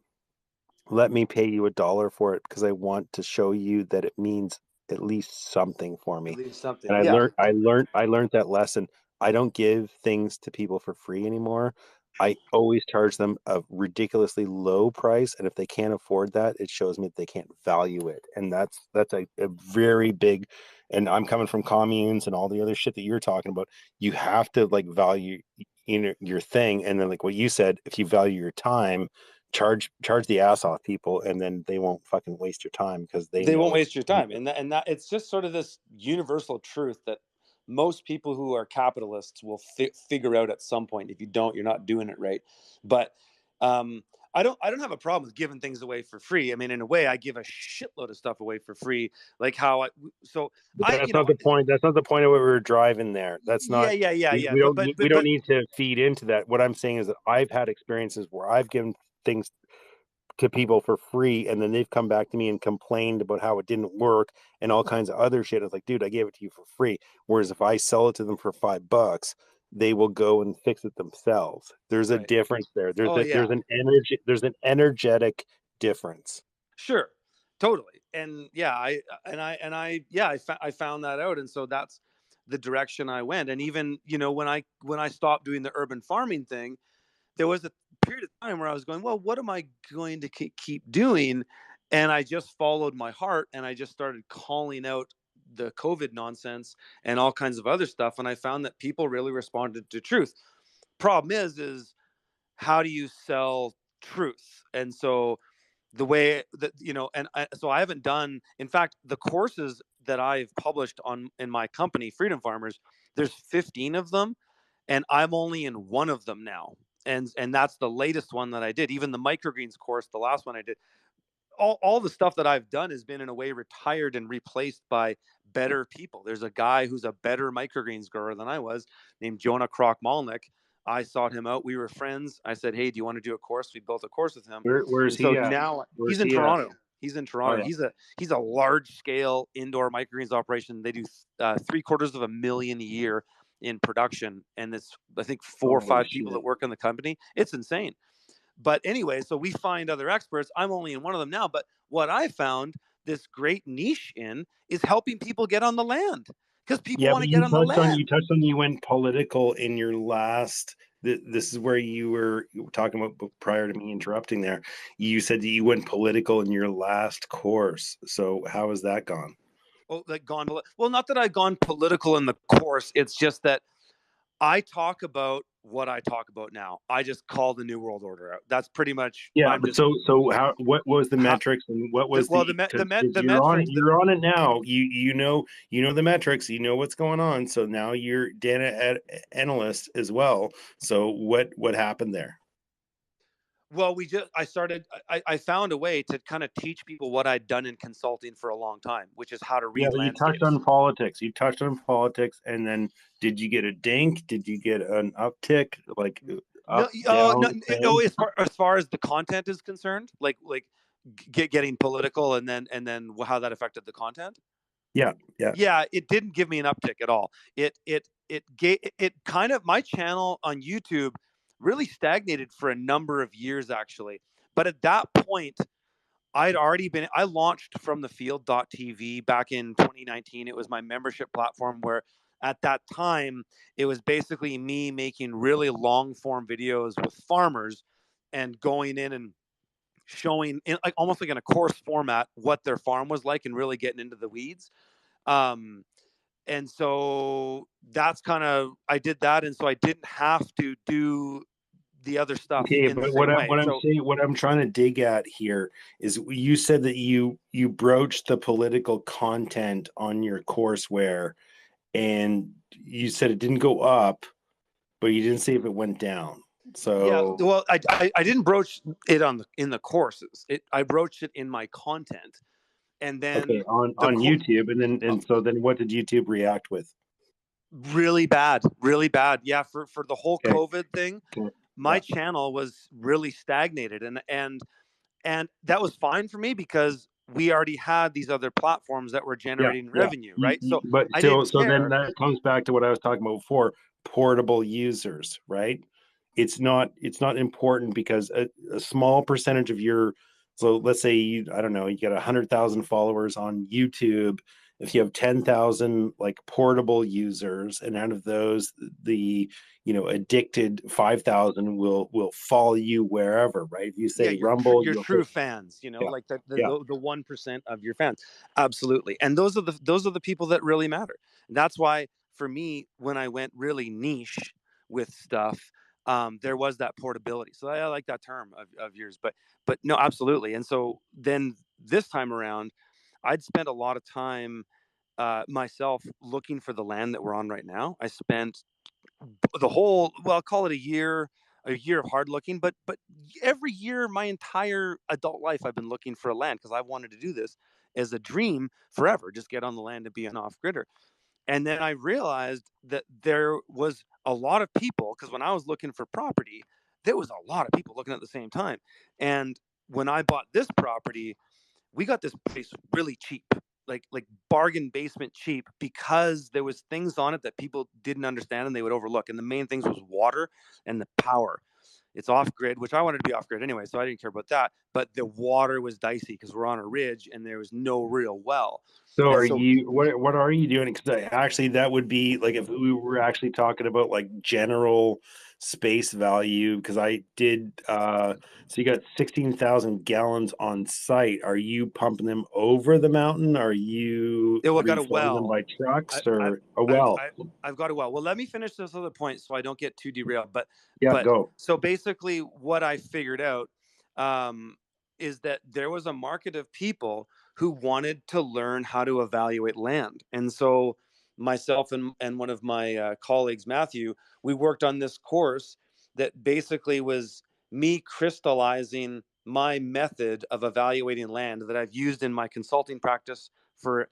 A: Let me pay you $1 for it because I want to show you that it means at least something for
B: at
A: me.
B: least something.
A: And
B: Yeah.
A: I learned that lesson. I don't give things to people for free anymore. I always charge them a ridiculously low price, and if they can't afford that, it shows me that they can't value it. And that's a very big. And I'm coming from communes and all the other shit that you're talking about. You have to like value your thing, and then like what you said, if you value your time, charge the ass off people, and then they won't fucking waste your time because
B: They won't
A: know.
B: waste your time, and that it's just sort of this universal truth that most people who are capitalists will figure out at some point. If you don't, you're not doing it right. But um, I don't have a problem with giving things away for free. I mean, in a way, I give a shitload of stuff away for free, like how I. So
A: But
B: I,
A: that's not the point. That's not the point of what we were driving there. That's
B: yeah,
A: not.
B: yeah.
A: We
B: But
A: don't.
B: but
A: We
B: but
A: don't
B: but
A: need to feed into that. What I'm saying is that I've had experiences where I've given things to people for free, and then they've come back to me and complained about how it didn't work and all kinds of other shit. It's like, dude, I gave it to you for free. Whereas if I sell it to them for $5, they will go and fix it themselves. There's a
B: right.
A: difference there.
B: Oh yeah.
A: There's an energy. There's an energetic difference.
B: Sure, totally. And yeah, I found that out, and so that's the direction I went. And even when I stopped doing the urban farming thing, there was a period of time where I was going, well, what am I going to keep doing? And I just followed my heart, and I just started calling out the COVID nonsense and all kinds of other stuff, and I found that people really responded to truth. Problem is how do you sell truth? And so the way that so I haven't done, in fact, the courses that I've published on in my company Freedom Farmers, there's 15 of them, and I'm only in one of them now, and that's the latest one that I did. Even the microgreens course, the last one I did, all the stuff that I've done has been in a way retired and replaced by better people. There's a guy who's a better microgreens grower than I was, named Jonah Kroc Malnick. I sought him out. We were friends. I said, "Hey, do you want to do a course?" We built a course with him,
A: Where's
B: and so
A: he at?
B: now
A: Where's
B: he's in
A: he at?
B: Toronto. He's in
A: Oh
B: Toronto.
A: yeah.
B: He's a large scale indoor microgreens operation. They do $750,000 a year in production, and it's I think four or
A: Holy
B: five people
A: shit.
B: that work in the company. It's insane. But anyway, so we find other experts. I'm only in one of them now. But what I found this great niche in is helping people get on the land. because people
A: Yeah,
B: want
A: but
B: to get on the land.
A: you went political in your last. This is where you were talking about prior to me interrupting there. You said that you went political in your last course. So how has that gone?
B: Oh, like gone. Well, not that I've gone political in the course. It's just that I talk about what I talk about now. I just call the New World Order out. That's pretty much.
A: Yeah,
B: I'm
A: but
B: just
A: so how what was the
B: how,
A: metrics and what was
B: well
A: because
B: the
A: you're on it
B: metrics.
A: now. You know the metrics, you know what's going on. So now you're data analyst as well. So what happened there?
B: Well, I found a way to kind of teach people what I'd done in consulting for a long time, which is how to
A: Yeah,
B: read
A: but you touched
B: landscapes.
A: on politics. You touched on politics, and then did you get a dink? Did you get an uptick? Like
B: No,
A: up,
B: no,
A: down,
B: no.
A: same?
B: As far as the content is concerned, like getting political, and then how that affected the content.
A: Yeah, yeah.
B: Yeah, it didn't give me an uptick at all. It kind of, my channel on YouTube really stagnated for a number of years actually. But at that point, I launched from the field.tv back in 2019. It was my membership platform where at that time it was basically me making really long form videos with farmers and going in and showing in like almost like in a course format what their farm was like and really getting into the weeds. Um, and so that's kind of, I did that, and so I didn't have to do the other stuff
A: Okay,
B: in the
A: but
B: same way.
A: what I'm
B: So
A: saying, what I'm trying to dig at here is you said that you broached the political content on your courseware, and you said it didn't go up, but you didn't say if it went down.
B: yeah,
A: So
B: well, I didn't broach it in the courses. I broached it in my content, and
A: okay,
B: then the
A: on YouTube, and so then what did YouTube react with?
B: really bad, really bad. Yeah, for the whole
A: Okay,
B: COVID thing,
A: okay,
B: my
A: yeah,
B: channel was really stagnated, and that was fine for me because we already had these other platforms that were
A: yeah,
B: generating
A: yeah.
B: revenue, right? So
A: But
B: I didn't
A: so then
B: care.
A: that comes back to what I was talking about before: portable users, right? It's not important because a small percentage of your, so let's say you, I don't know, you get 100,000 followers on YouTube. If you have 10,000 like portable users, and out of those, the addicted 5,000 will follow you wherever, right? If you
B: Yeah,
A: say Rumble,
B: your
A: you'll say,
B: true fans,
A: yeah,
B: like
A: yeah.
B: the 1% of your fans. Absolutely. And those are the people that really matter. And that's why for me, when I went really niche with stuff, there was that portability. So I like that term of yours, but no, absolutely. And so then this time around, I'd spent a lot of time myself looking for the land that we're on right now. I spent the whole, well, I'll call it a year of hard looking, but every year my entire adult life I've been looking for a land because I wanted to do this as a dream forever, just get on the land and be an off-gridder. And then I realized that there was a lot of people, because when I was looking for property, there was a lot of people looking at the same time. And when I bought this property, we got this place really cheap, like bargain basement cheap, because there was things on it that people didn't understand and they would overlook. And the main things was water and the power. It's off grid, which I wanted to be off grid anyway, so I didn't care about that. But the water was dicey because we're on a ridge and there was no real well.
A: So
B: And
A: are
B: so
A: you what are you doing? Because actually that would be like if we were actually talking about like general space value, because I did so you got 16,000 gallons on site. Are you pumping them over the mountain? Are you
B: I got a
A: refilling them
B: well.
A: by trucks
B: I, I,
A: or a
B: I've,
A: well?
B: I, I've got a well. Well, let me finish this other point so I don't get too derailed.
A: Yeah,
B: But
A: go.
B: so basically, what I figured out um, is that there was a market of people who wanted to learn how to evaluate land, and so myself and one of my colleagues, Matthew, we worked on this course that basically was me crystallizing my method of evaluating land that I've used in my consulting practice for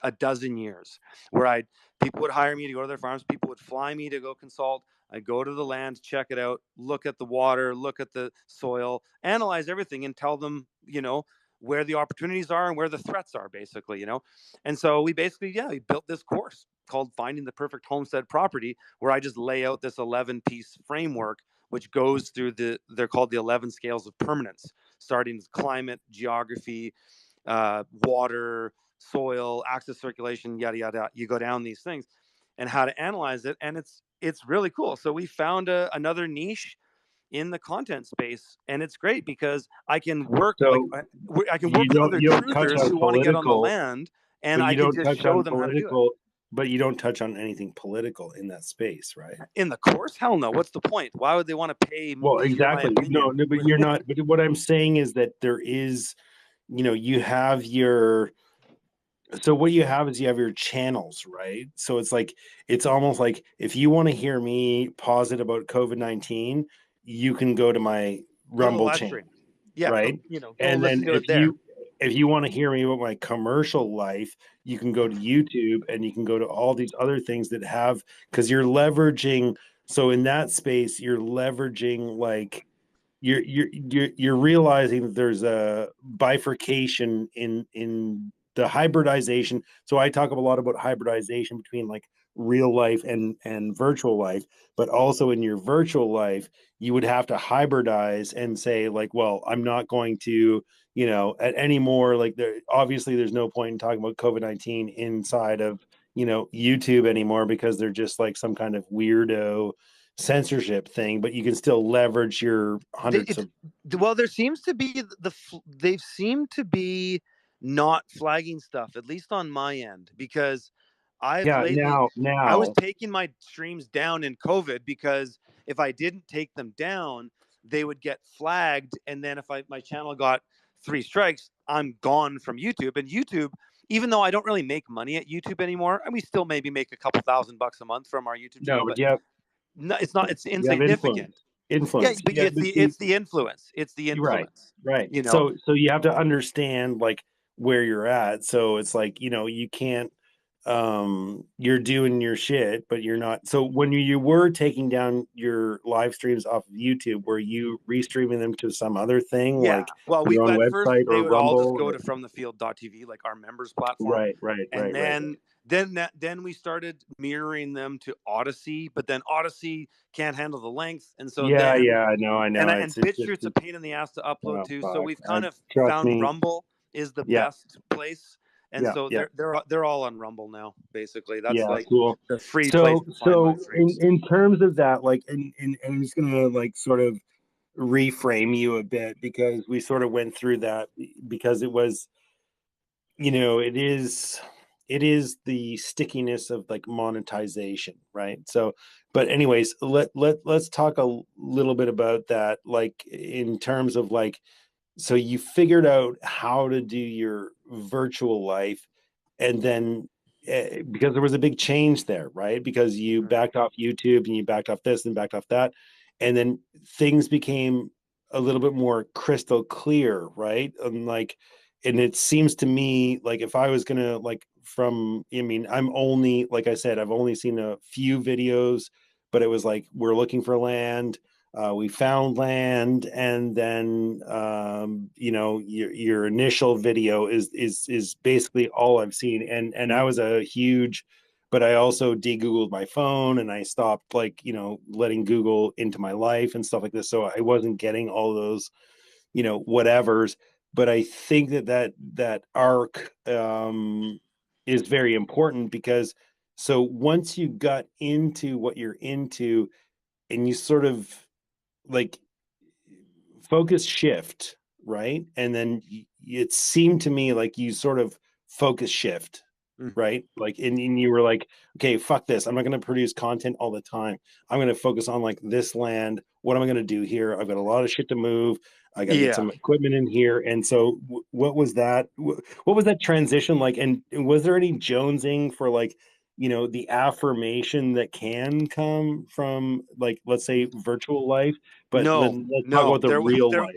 B: a dozen years, where I people would hire me to go to their farms, people would fly me to go consult. I'd go to the land, check it out, look at the water, look at the soil, analyze everything, and tell them, where the opportunities are and where the threats are, basically. And so we basically, yeah, we built this course called Finding the Perfect Homestead Property, where I just lay out this 11-piece framework, which goes through they're called the 11 scales of permanence, starting with climate, geography, water, soil, axis circulation, yada yada. You go down these things, and how to analyze it, and it's really cool. So we found another niche in the content space, and it's great because I can work
A: So
B: I can work with other
A: you don't touch
B: truthers
A: on
B: who want to get on the
A: political,
B: land, and
A: but
B: I
A: you
B: can
A: don't
B: just
A: touch
B: show
A: on
B: them how to do it.
A: political, but you don't touch on anything political in that space, right?
B: In the course, hell no. What's the point? Why would they want to pay me
A: Well,
B: to hear my
A: exactly.
B: opinion?
A: No, but you're not. But what I'm saying is that there is, you have your. So what you have is you have your channels, right? So it's almost like if you want to hear me posit about COVID-19, you can go to my
B: Go to the
A: Rumble
B: live
A: channel,
B: stream. Yeah,
A: right?
B: go
A: And then
B: listen to it there.
A: if you want to hear me about my commercial life, you can go to YouTube and you can go to all these other things that have, because you're leveraging. So in that space, you're leveraging like you're realizing that there's a bifurcation in the hybridization. So I talk a lot about hybridization between like real life and virtual life, but also in your virtual life, you would have to hybridize and say like, well, I'm not going to, at any more like obviously there's no point in talking about COVID-19 inside of, YouTube anymore because they're just like some kind of weirdo censorship thing, but you can still leverage your hundreds of.
B: Well, there seems to be they seem to be not flagging stuff, at least on my end, because I've
A: Yeah,
B: lately I was
A: now
B: taking my streams down in COVID because if I didn't take them down, they would get flagged, and then if my channel got 3 strikes, I'm gone from YouTube. And YouTube, even though I don't really make money at YouTube anymore, and we still maybe make a couple $1,000 a month from our YouTube
A: no,
B: channel,
A: but
B: but
A: you have
B: no, it's not. It's
A: you have
B: insignificant. Yeah,
A: influence.
B: but
A: Yeah, but see,
B: it's the influence. It's the
A: right,
B: influence.
A: right.
B: You know.
A: So you have to understand like where you're at. So it's like, you can't you're doing your shit, but you're not. So when you were taking down your live streams off of YouTube, were you restreaming them to some other thing
B: Yeah.
A: like
B: Well,
A: your own
B: at first
A: website
B: they
A: or
B: would all just
A: Rumble
B: go
A: or
B: to FromTheField.tv, like our members platform,
A: right,
B: and then we started mirroring them to Odyssey, but then Odyssey can't handle the length, and so
A: yeah,
B: then
A: I know.
B: and
A: It's
B: BitChute's a pain in the ass to upload
A: oh
B: to. So
A: fuck.
B: we've kind of
A: Trust
B: found
A: me.
B: Rumble is the
A: Yeah,
B: best place, and
A: yeah,
B: so
A: yeah.
B: they're all on Rumble now. Basically, that's
A: Yeah,
B: like
A: cool.
B: the free place
A: So,
B: to find my
A: in
B: streams.
A: terms of that, like, and I'm just gonna like sort of reframe you a bit because we sort of went through that because it was, it is the stickiness of like monetization, right? So, but anyways, let's talk a little bit about that, like in terms of like, so you figured out how to do your virtual life and then because there was a big change there, right? Because you backed off YouTube and you backed off this and backed off that, and then things became a little bit more crystal clear, right? And it seems to me like if I was gonna like I mean, I'm only like I said, I've only seen a few videos, but it was like we're looking for land. We found land, and then your initial video is basically all I've seen, and I was a huge, but I also de-googled my phone and I stopped like letting Google into my life and stuff like this, so I wasn't getting all those whatevers. But I think that arc is very important because so once you got into what you're into and you sort of like focus shift, right? And then it seemed to me like you sort of focus shift, right? Like, and you were like, okay, fuck this. I'm not going to produce content all the time. I'm going to focus on like this land. What am I going to do here? I've got a lot of shit to move. I got to get
B: Yeah.
A: some equipment in here. And so what was that? What was that transition like? And was there any jonesing for like, the affirmation that can come from like, let's say virtual life, but
B: No,
A: let's talk about the real life.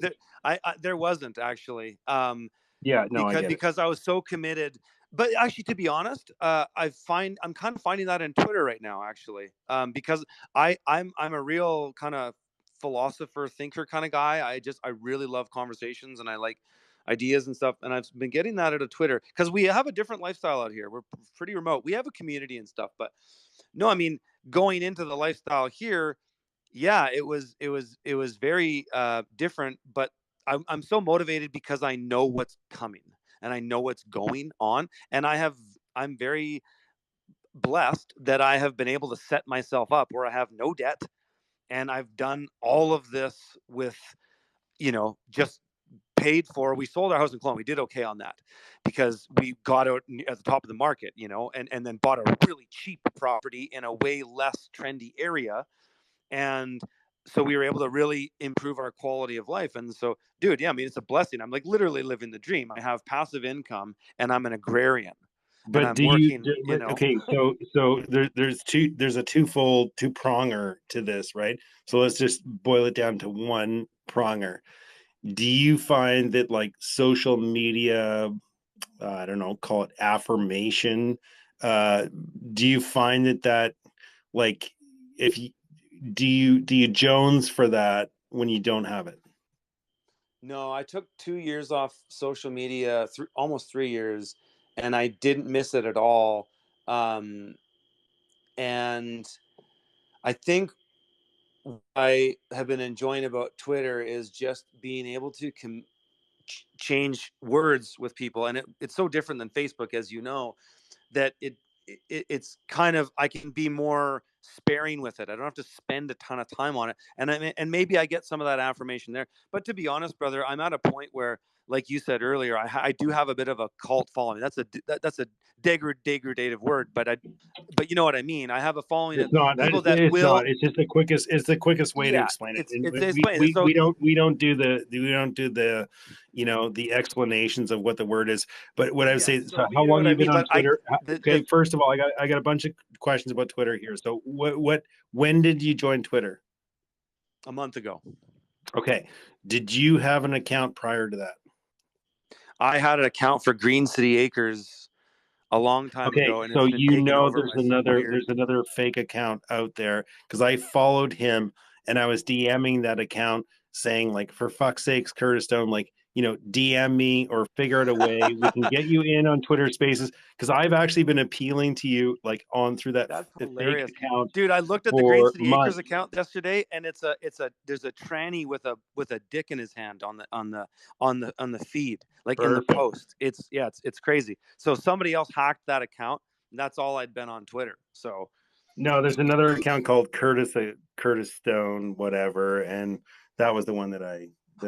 B: There wasn't actually.
A: Yeah, no, I get it.
B: Because I was so committed. But actually, to be honest, I'm kind of finding that in Twitter right now, actually, because I'm a real kind of philosopher thinker kind of guy. I really love conversations and I like ideas and stuff, and I've been getting that out of Twitter because we have a different lifestyle out here. We're pretty remote. We have a community and stuff, but no, I mean going into the lifestyle here, yeah, it was very different, but I'm so motivated because I know what's coming. and I know what's going on. And I'm very blessed that I have been able to set myself up where I have no debt, and I've done all of this with, just paid for. We sold our house in Kelowna. We did okay on that because we got out at the top of the market, and then bought a really cheap property in a way less trendy area. And so we were able to really improve our quality of life. And so, dude, yeah, I mean, it's a blessing. I'm like literally living the dream. I have passive income and I'm an agrarian and
A: But
B: I'm working,
A: okay, so there's a twofold two-pronger to this, right? So let's just boil it down to one pronger. Do you find that like social media, I don't know, call it affirmation, do you find that like if you do you Jones for that when you don't have it?
B: No, I took 2 years off social media, almost 3 years, and I didn't miss it at all. Um, and I think what I have been enjoying about Twitter is just being able to change words with people, and it's so different than Facebook, as you know, that it's kind of, I can be more sparing with it. I don't have to spend a ton of time on it, and maybe I get some of that affirmation there. But to be honest, brother, I'm at a point where, like you said earlier, I do have a bit of a cult following. That's a degradative word, but you know what I mean. I have a following of
A: It's not.
B: people that
A: It's not.
B: will.
A: It's just the quickest. It's the quickest way to
B: Yeah,
A: explain it.
B: it's
A: We,
B: funny.
A: we
B: So
A: we don't we don't do the the explanations of what the word is. But what I would
B: yeah,
A: say. So
B: so
A: how
B: you know
A: long
B: what I
A: you been
B: mean.
A: on
B: But
A: Twitter?
B: the
A: Okay, first of all, I got a bunch of questions about Twitter here. So when did you join Twitter?
B: a month ago,
A: Okay, did you have an account prior to that?
B: I had an account for Green City Acres a long time
A: Okay,
B: ago, and
A: so
B: it's been taken over by some weird.
A: there's another fake account out there because I followed him and I was DMing that account saying like, for fuck's sakes, Curtis Stone, like, DM me or figure out a way we can get you in on Twitter Spaces because I've actually been appealing to you like on through that
B: That's
A: the fake
B: hilarious,
A: account
B: dude. I looked at the Green
A: for
B: City Acres
A: months.
B: account yesterday, and there's a tranny with a dick in his hand on the feed, like in the
A: Perfect.
B: post. It's crazy. So somebody else hacked that account. And that's all I'd been on Twitter. So
A: No, there's another account called Curtis Stone, whatever, and that was the one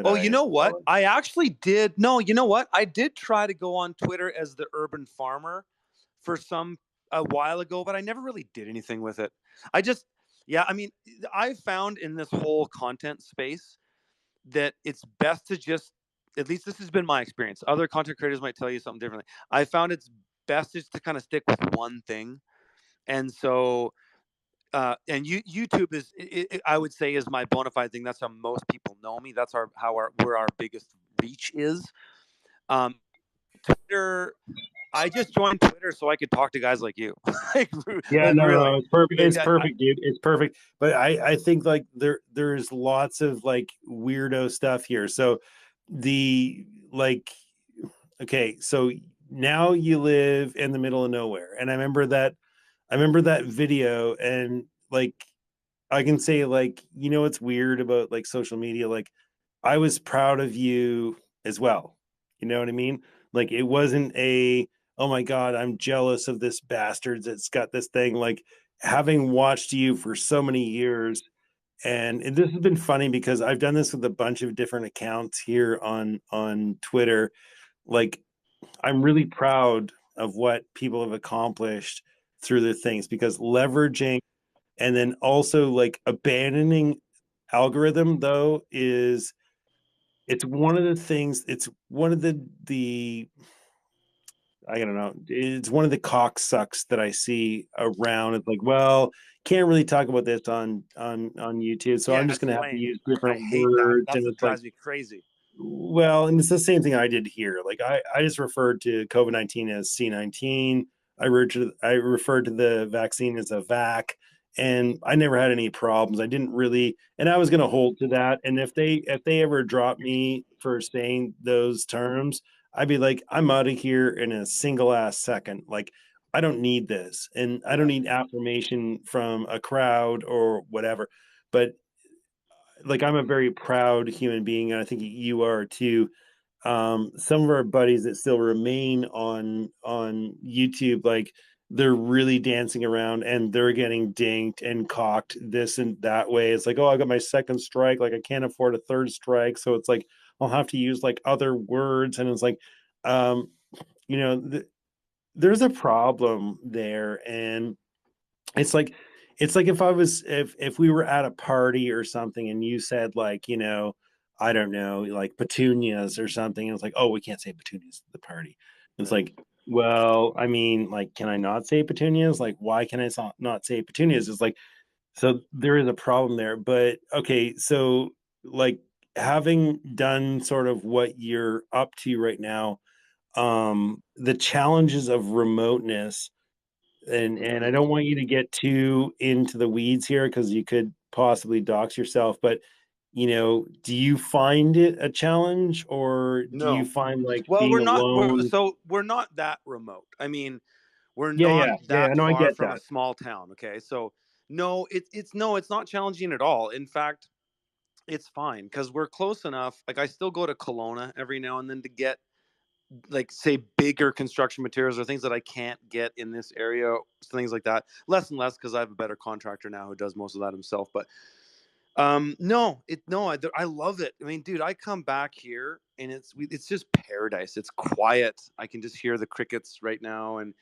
B: oh, you
A: I
B: know what?
A: followed.
B: I actually did. No, you know what? I did try to go on Twitter as the urban farmer for a while ago, but I never really did anything with it. I just, yeah, I mean, I found in this whole content space that it's best to just, at least this has been my experience. Other content creators might tell you something differently. I found it's best just to kind of stick with one thing. And so, and YouTube is, I would say, is my bona fide thing. That's how most people know me. That's where our biggest reach is. Twitter, I just joined Twitter so I could talk to guys like you. Like,
A: Yeah,
B: really.
A: no, it's perfect. It's
B: I,
A: perfect, dude. It's perfect. But I think like there's lots of like weirdo stuff here. So the like okay, so now you live in the middle of nowhere. And I remember that video and like I can say like, what's weird about like social media? Like I was proud of you as well. You know what I mean? Like it wasn't oh my God, I'm jealous of this bastard that's got this thing. Like having watched you for so many years, and this has been funny because I've done this with a bunch of different accounts here on Twitter. Like I'm really proud of what people have accomplished through the things because leveraging and then also like abandoning algorithm though is it's one of the things it's one of the I don't know, it's one of the cocksucks that I see around. It's like, well, can't really talk about this on YouTube, so I'm
B: yeah,
A: just
B: it's
A: gonna have to
B: lame.
A: use
B: I
A: different
B: hate that.
A: words.
B: That's
A: And
B: what
A: it's like,
B: drives me crazy.
A: well, and it's the same thing I did here. Like I just referred to COVID-19 as C-19. I referred to the vaccine as a vac, and I never had any problems. I didn't really, and I was going to hold to that. And if they ever drop me for saying those terms, I'd be like, I'm out of here in a single ass second. Like I don't need this, and I don't
B: Yeah.
A: need affirmation from a crowd or whatever. But like I'm a very proud human being, and I think you are too, some of our buddies that still remain on YouTube, like they're really dancing around and they're getting dinked and cocked this and that way. It's like, oh, I got my second strike, like I can't afford a third strike, so it's like I'll have to use like other words, and it's like, um, you know, there's a problem there, and it's like if we were at a party or something and you said like, I don't know, like petunias or something, and it's like, oh, we can't say petunias at the party. It's like, well, I mean, like, can I not say petunias? Like, why can I not say petunias? It's like, so there is a problem there. But okay, so like having done sort of what you're up to right now, the challenges of remoteness, and I don't want you to get too into the weeds here because you could possibly dox yourself, but do you find it a challenge, or do you
B: No.
A: find like
B: Well,
A: being
B: we're not.
A: alone?
B: We're not that remote. I mean, we're
A: Yeah,
B: not
A: yeah, yeah.
B: that
A: No, I
B: far
A: get
B: from a
A: that.
B: small town. Okay, so no, it's not challenging at all. In fact, it's fine because we're close enough. Like I still go to Kelowna every now and then to get like say bigger construction materials or things that I can't get in this area, things like that. Less and less because I have a better contractor now who does most of that himself. But no, I love it. I mean, dude, I come back here and it's just paradise. It's quiet. I can just hear the crickets right now, and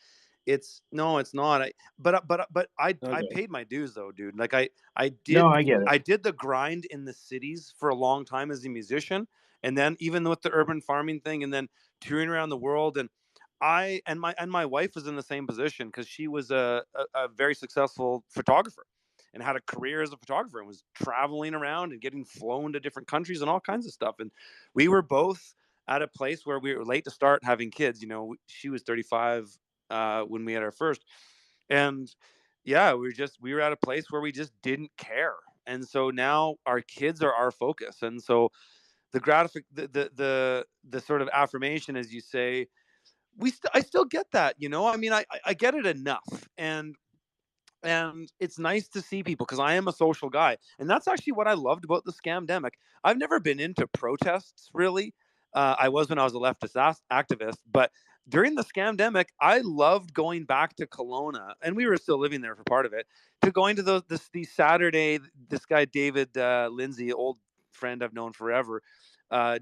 B: it's no, it's not. I
A: Okay.
B: paid my dues though, dude. Like I
A: No,
B: did
A: I get it.
B: I did the grind in the cities for a long time as a musician, and then even with the urban farming thing, and then touring around the world, and my wife was in the same position because she was a very successful photographer and had a career as a photographer and was traveling around and getting flown to different countries and all kinds of stuff. And we were both at a place where we were late to start having kids. She was 35 when we had our first, and yeah, we were at a place where we just didn't care. And so now our kids are our focus. And so the sort of affirmation, as you say, I still get that. I mean, I get it enough, and it's nice to see people because I am a social guy, and that's actually what I loved about the scamdemic. I've never been into protests really. I was when I was a leftist activist, but during the scamdemic, I loved going back to Kelowna, and we were still living there for part of it. To going to these Saturday, this guy David Lindsay, old friend I've known forever,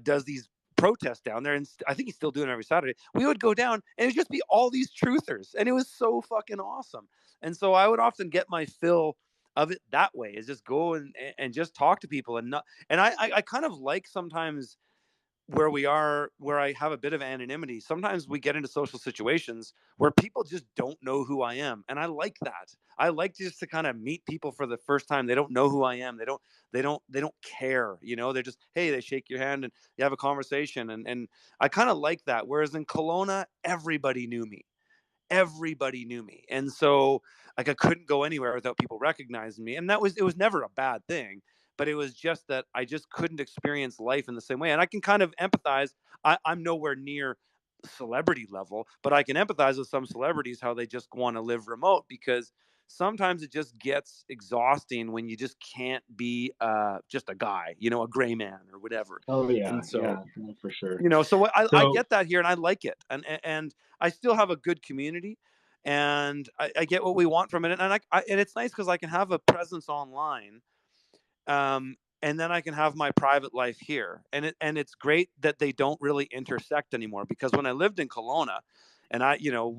B: does these protests down there, and I think he's still doing it every Saturday. We would go down, and it'd just be all these truthers, and it was so fucking awesome. And so I would often get my fill of it that way, is just go and just talk to people, and not, and I kind of like sometimes where I have a bit of anonymity. Sometimes we get into social situations where people just don't know who I am, and I like that. I like just to kind of meet people for the first time. They don't know who I am. They don't care. They're just, hey, they shake your hand and you have a conversation, and I kind of like that. Whereas in Kelowna, everybody knew me, and so like I couldn't go anywhere without people recognizing me, and it was never a bad thing, but it was just that I just couldn't experience life in the same way. And I can kind of empathize. I'm nowhere near celebrity level, but I can empathize with some celebrities, how they just want to live remote, because sometimes it just gets exhausting when you just can't be just a guy, a gray man or whatever.
A: Oh yeah,
B: And so
A: yeah, for sure.
B: so I
A: So
B: get that here, and I like it, and I still have a good community, and I get what we want from it, and and it's nice because I can have a presence online, and then I can have my private life here, and it's great that they don't really intersect anymore. Because when I lived in Kelowna, and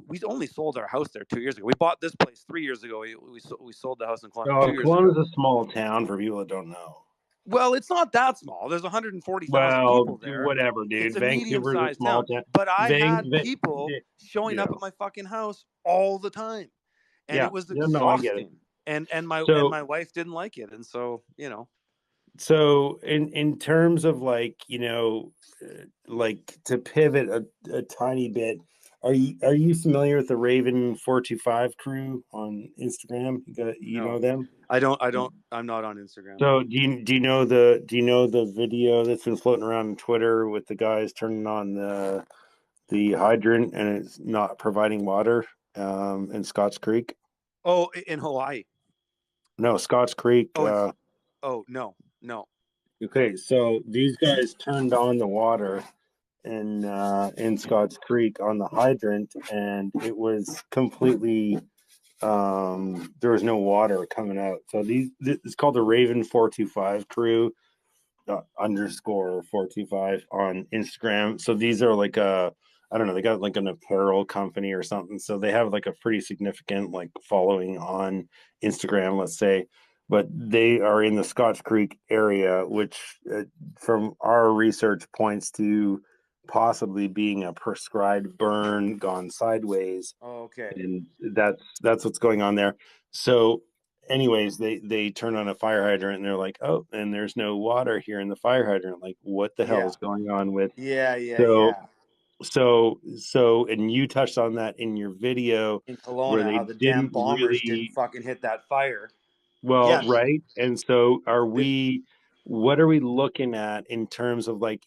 B: we only sold our house there 2 years ago. We bought this place 3 years ago. We sold the house in Kelowna 2 years ago.
A: Kelowna's a small town for people that don't know.
B: Well, it's not that small. There's 140,000
A: Well,
B: people there.
A: whatever,
B: It's
A: dude.
B: a
A: Vancouver's a
B: medium-sized
A: small
B: town.
A: town.
B: But I
A: Van,
B: had
A: Van,
B: people showing
A: yeah,
B: up at my fucking house all the time, and
A: yeah.
B: it was
A: No, no, I get it.
B: exhausting. And my
A: So,
B: wife didn't like it, and so
A: in terms of like, like to pivot a tiny bit, are you familiar with the Raven 425 crew on Instagram? You
B: no,
A: know them?
B: I don't. I'm not on Instagram.
A: So do you know the video that's been floating around on Twitter with the guys turning on the hydrant and it's not providing water in Scotts Creek?
B: Oh, in Hawaii.
A: No, Scotts Creek.
B: Oh, it's oh no.
A: Okay, so these guys turned on the water in Scotts Creek on the hydrant, and it was completely there was no water coming out. So it's called the Raven 425 crew underscore 425 on Instagram. So these are like a I don't know, they got like an apparel company or something. So they have like a pretty significant like following on Instagram, let's say. But they are in the Scotts Creek area, which from our research points to possibly being a prescribed burn gone sideways,
B: Oh, okay.
A: and that's what's going on there. So anyways, they turn on a fire hydrant and they're like, oh, and there's no water here in the fire hydrant. Like, what the hell
B: Yeah.
A: is going on with?
B: Yeah. Yeah.
A: So
B: Yeah.
A: and you touched on that in your video
B: In
A: where
B: Kelowna,
A: they
B: how the damn
A: didn't
B: bombers didn't
A: really
B: fucking hit that fire.
A: well,
B: Yes.
A: right? And so are
B: Th-
A: we? What are we looking at in terms of like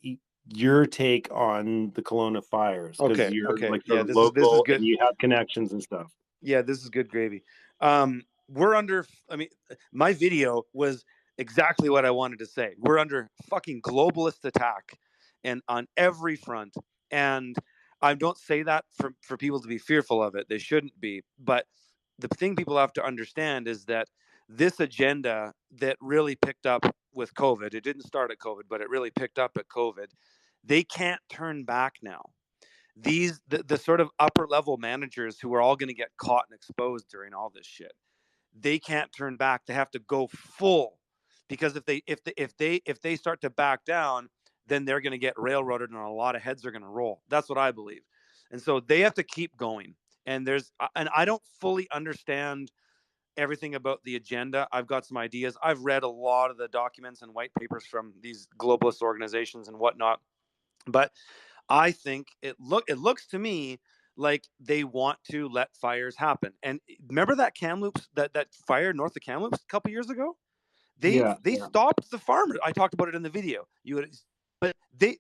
A: your take on the Kelowna fires? Because
B: Okay.
A: you're
B: Okay.
A: like
B: Yeah.
A: the
B: This is
A: local
B: good.
A: and you have connections and stuff.
B: Yeah. This is good gravy. We're under. I mean, my video was exactly what I wanted to say. We're under fucking globalist attack, and on every front. And I don't say that for people to be fearful of it. They shouldn't be. But the thing people have to understand is that this agenda that really picked up with COVID, it didn't start at COVID, but it really picked up at COVID. They can't turn back now. The sort of upper level managers who are all going to get caught and exposed during all this shit, they can't turn back. They have to go full, because if they start to back down, then they're going to get railroaded and a lot of heads are going to roll. That's what I believe. And so they have to keep going. And I don't fully understand everything about the agenda. I've got some ideas. I've read a lot of the documents and white papers from these globalist organizations and whatnot. But I think it looks to me like they want to let fires happen. And remember that Kamloops, that fire north of Kamloops a couple years ago?
A: Yeah,
B: They
A: yeah.
B: stopped the farmer. I talked about it in the video. But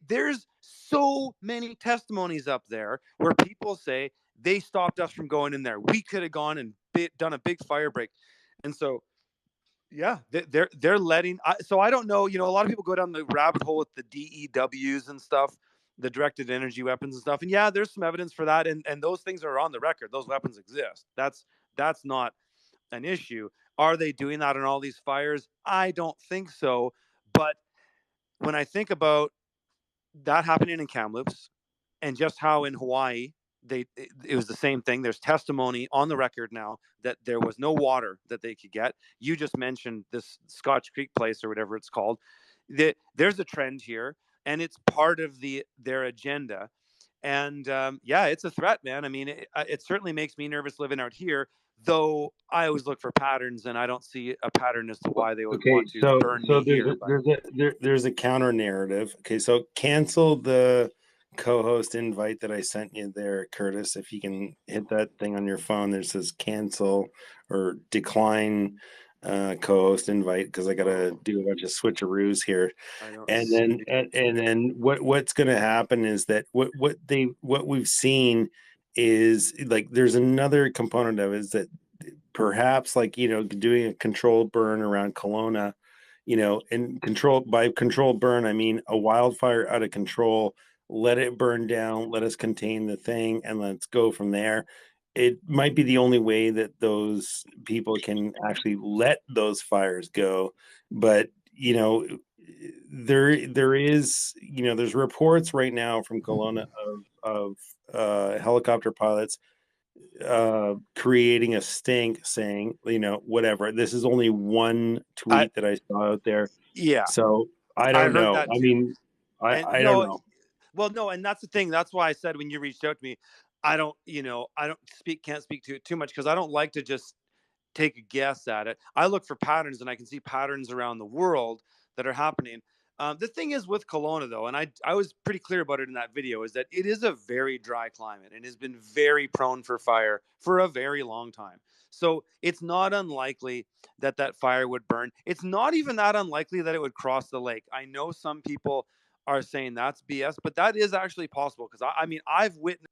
B: there's so many testimonies up there where people say they stopped us from going in there. We could have gone and done a big fire break. And so yeah, they're letting. So I don't know. A lot of people go down the rabbit hole with the DEWs and stuff, the directed energy weapons and stuff. And yeah, there's some evidence for that, and those things are on the record. Those weapons exist. That's not an issue. Are they doing that on all these fires? I don't think so. But when I think about that happening in Kamloops, and just how in Hawaii it was the same thing. There's testimony on the record now that there was no water that they could get. You just mentioned this Scotch Creek place or whatever it's called. There's a trend here, and it's part of their agenda. And yeah, it's a threat, man. I mean, it certainly makes me nervous living out here. Though I always look for patterns, and I don't see a pattern as to why they would
A: Okay,
B: want to burn me
A: there's
B: here.
A: a
B: But
A: there's a counter narrative. Okay, so cancel the co-host invite that I sent you there, Curtis. If you can hit that thing on your phone, there says cancel or decline co-host invite, because I gotta do a bunch of switcheroos here.
B: I don't
A: And
B: see
A: then
B: it.
A: and then what's gonna happen is that what we've seen is like there's another component of it is that perhaps like doing a controlled burn around Kelowna, and controlled burn I mean a wildfire out of control, let it burn down, let us contain the thing, and let's go from there. It might be the only way that those people can actually let those fires go. But there is there's reports right now from Kelowna of helicopter pilots creating a stink saying, whatever. This is only one
B: I
A: tweet that I saw out there.
B: Yeah,
A: So I
B: I
A: don't
B: heard
A: know.
B: that
A: I
B: too.
A: mean,
B: And
A: I don't
B: no,
A: know.
B: well, no, and that's the thing. That's why I said when you reached out to me, I don't can't speak to it too much because I don't like to just take a guess at it. I look for patterns, and I can see patterns around the world that are happening. The thing is with Kelowna, though, and I was pretty clear about it in that video, is that it is a very dry climate and has been very prone for fire for a very long time. So it's not unlikely that fire would burn. It's not even that unlikely that it would cross the lake. I know some people are saying that's BS, but that is actually possible because I mean, I've witnessed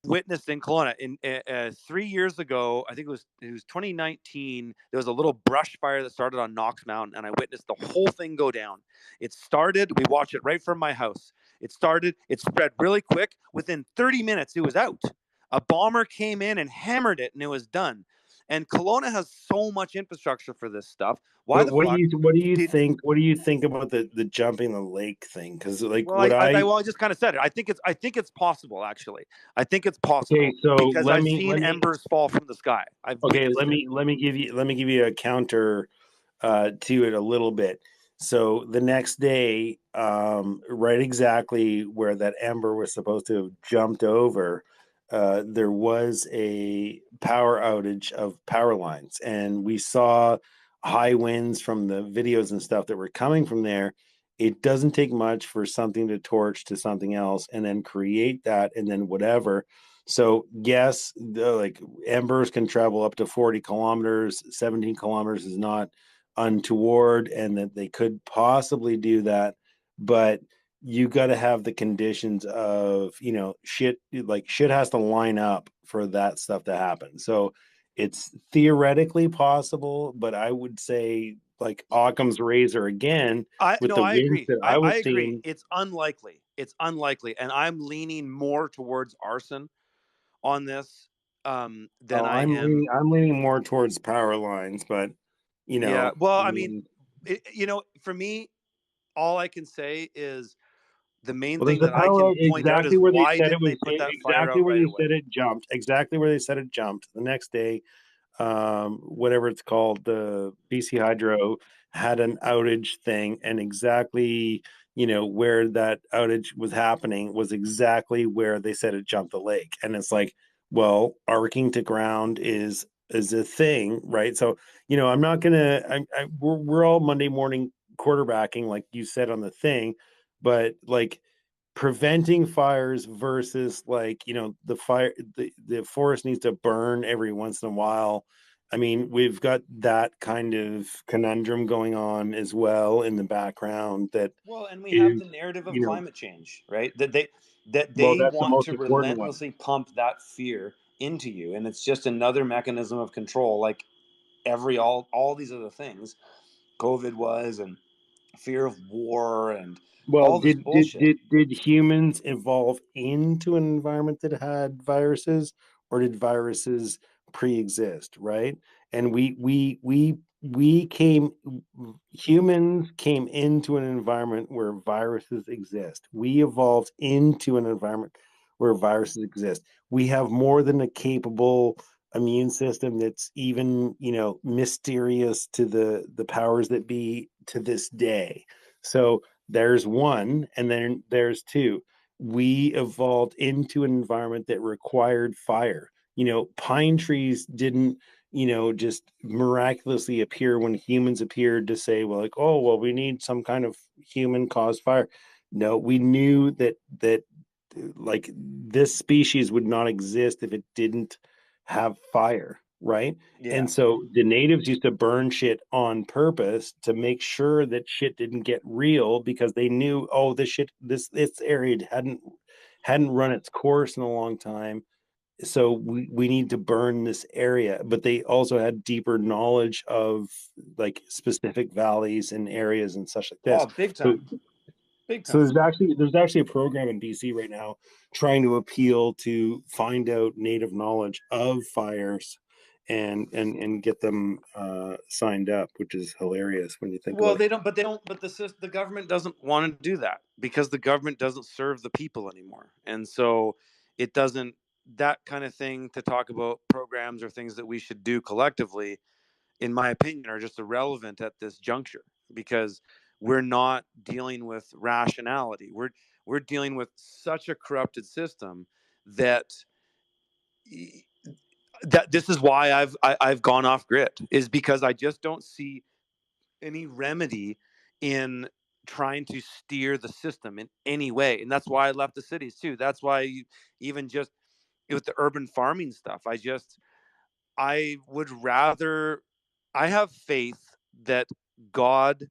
B: witnessed in Kelowna in 3 years ago. I think it was 2019. There was a little brush fire that started on Knox Mountain, and I witnessed the whole thing go down. It started. We watched it right from my house. It started. It spread really quick. Within 30 minutes, it was out. A bomber came in and hammered it, and it was done. And Kelowna has so much infrastructure for this stuff. Why the
A: What
B: fuck?
A: do you think? What do you think about the jumping the lake thing? Because like
B: Well,
A: what
B: I just kind of said it. I think it's possible. Actually, I think it's possible
A: okay, so
B: because I've seen embers fall from the sky. I've
A: okay,
B: witnessed it.
A: let me give you a counter to it a little bit. So the next day, right exactly where that ember was supposed to have jumped over, there was a power outage of power lines, and we saw high winds from the videos and stuff that were coming from there. It doesn't take much for something to torch to something else and then create that and then whatever. So yes, like embers can travel up to 40 kilometers. 17 kilometers is not untoward, and that they could possibly do that, but you got to have the conditions of, you know, shit, like shit has to line up for that stuff to happen. So it's theoretically possible, but I would say like Occam's razor again with the
B: I
A: winds
B: agree.
A: that I
B: I
A: was
B: agree.
A: seeing.
B: It's unlikely. It's unlikely, and I'm leaning more towards arson on this than
A: Oh,
B: I am.
A: I'm leaning more towards power lines, but you
B: Yeah.
A: know,
B: Well,
A: I
B: I mean,
A: mean,
B: for me, all I can say is the main
A: well, there's
B: thing
A: a
B: that I
A: power
B: can
A: line
B: point out
A: exactly
B: is
A: where they
B: why
A: said it
B: didn't
A: was,
B: they put that fire
A: exactly
B: out
A: where
B: right
A: they
B: away?
A: said it jumped, exactly where they said it jumped. The next day, whatever it's called, the BC Hydro had an outage thing, and exactly, you know, where that outage was happening was exactly where they said it jumped the lake. And it's like, well, arcing to ground is a thing, right? So, you know, I'm not gonna. We're all Monday morning quarterbacking, like you said on the thing, but like preventing fires versus like, you know, the forest needs to burn every once in a while. I mean, we've got that kind of conundrum going on as well in the background that
B: Well, and we have
A: is,
B: the narrative of
A: you know,
B: climate change, right? That
A: well,
B: they
A: that's the
B: want
A: most
B: to
A: important one.
B: relentlessly pump that fear into you, and it's just another mechanism of control, like all these other things, COVID was, and fear of war, and
A: Well,
B: all this bullshit.
A: did humans evolve into an environment that had viruses, or did viruses pre-exist, right? And we came humans came into an environment where viruses exist. We evolved into an environment where viruses exist. We have more than a capable immune system that's even, you know, mysterious to the powers that be to this day. So there's one, and then there's two. We evolved into an environment that required fire. You know, pine trees didn't, you know, just miraculously appear when humans appeared to say, well, like, oh, well, we need some kind of human caused fire. No, we knew that like this species would not exist if it didn't have fire, right?
B: Yeah.
A: And so the natives used to burn shit on purpose to make sure that shit didn't get real, because they knew, oh, this area hadn't run its course in a long time. So we need to burn this area. But they also had deeper knowledge of like specific valleys and areas and such like
B: Oh,
A: this.
B: big
A: So
B: time. Big
A: so
B: time.
A: there's actually a program in BC right now trying to appeal to find out native knowledge of fires and get them signed up, which is hilarious when you think
B: Well,
A: about it.
B: but the government doesn't want to do that because the government doesn't serve the people anymore. And so it doesn't, that kind of thing to talk about programs or things that we should do collectively, in my opinion, are just irrelevant at this juncture because we're not dealing with rationality. We're dealing with such a corrupted system that this is why I've gone off grid, is because I just don't see any remedy in trying to steer the system in any way. And that's why I left the cities too. That's why even just with the urban farming stuff, I would rather, I have faith that God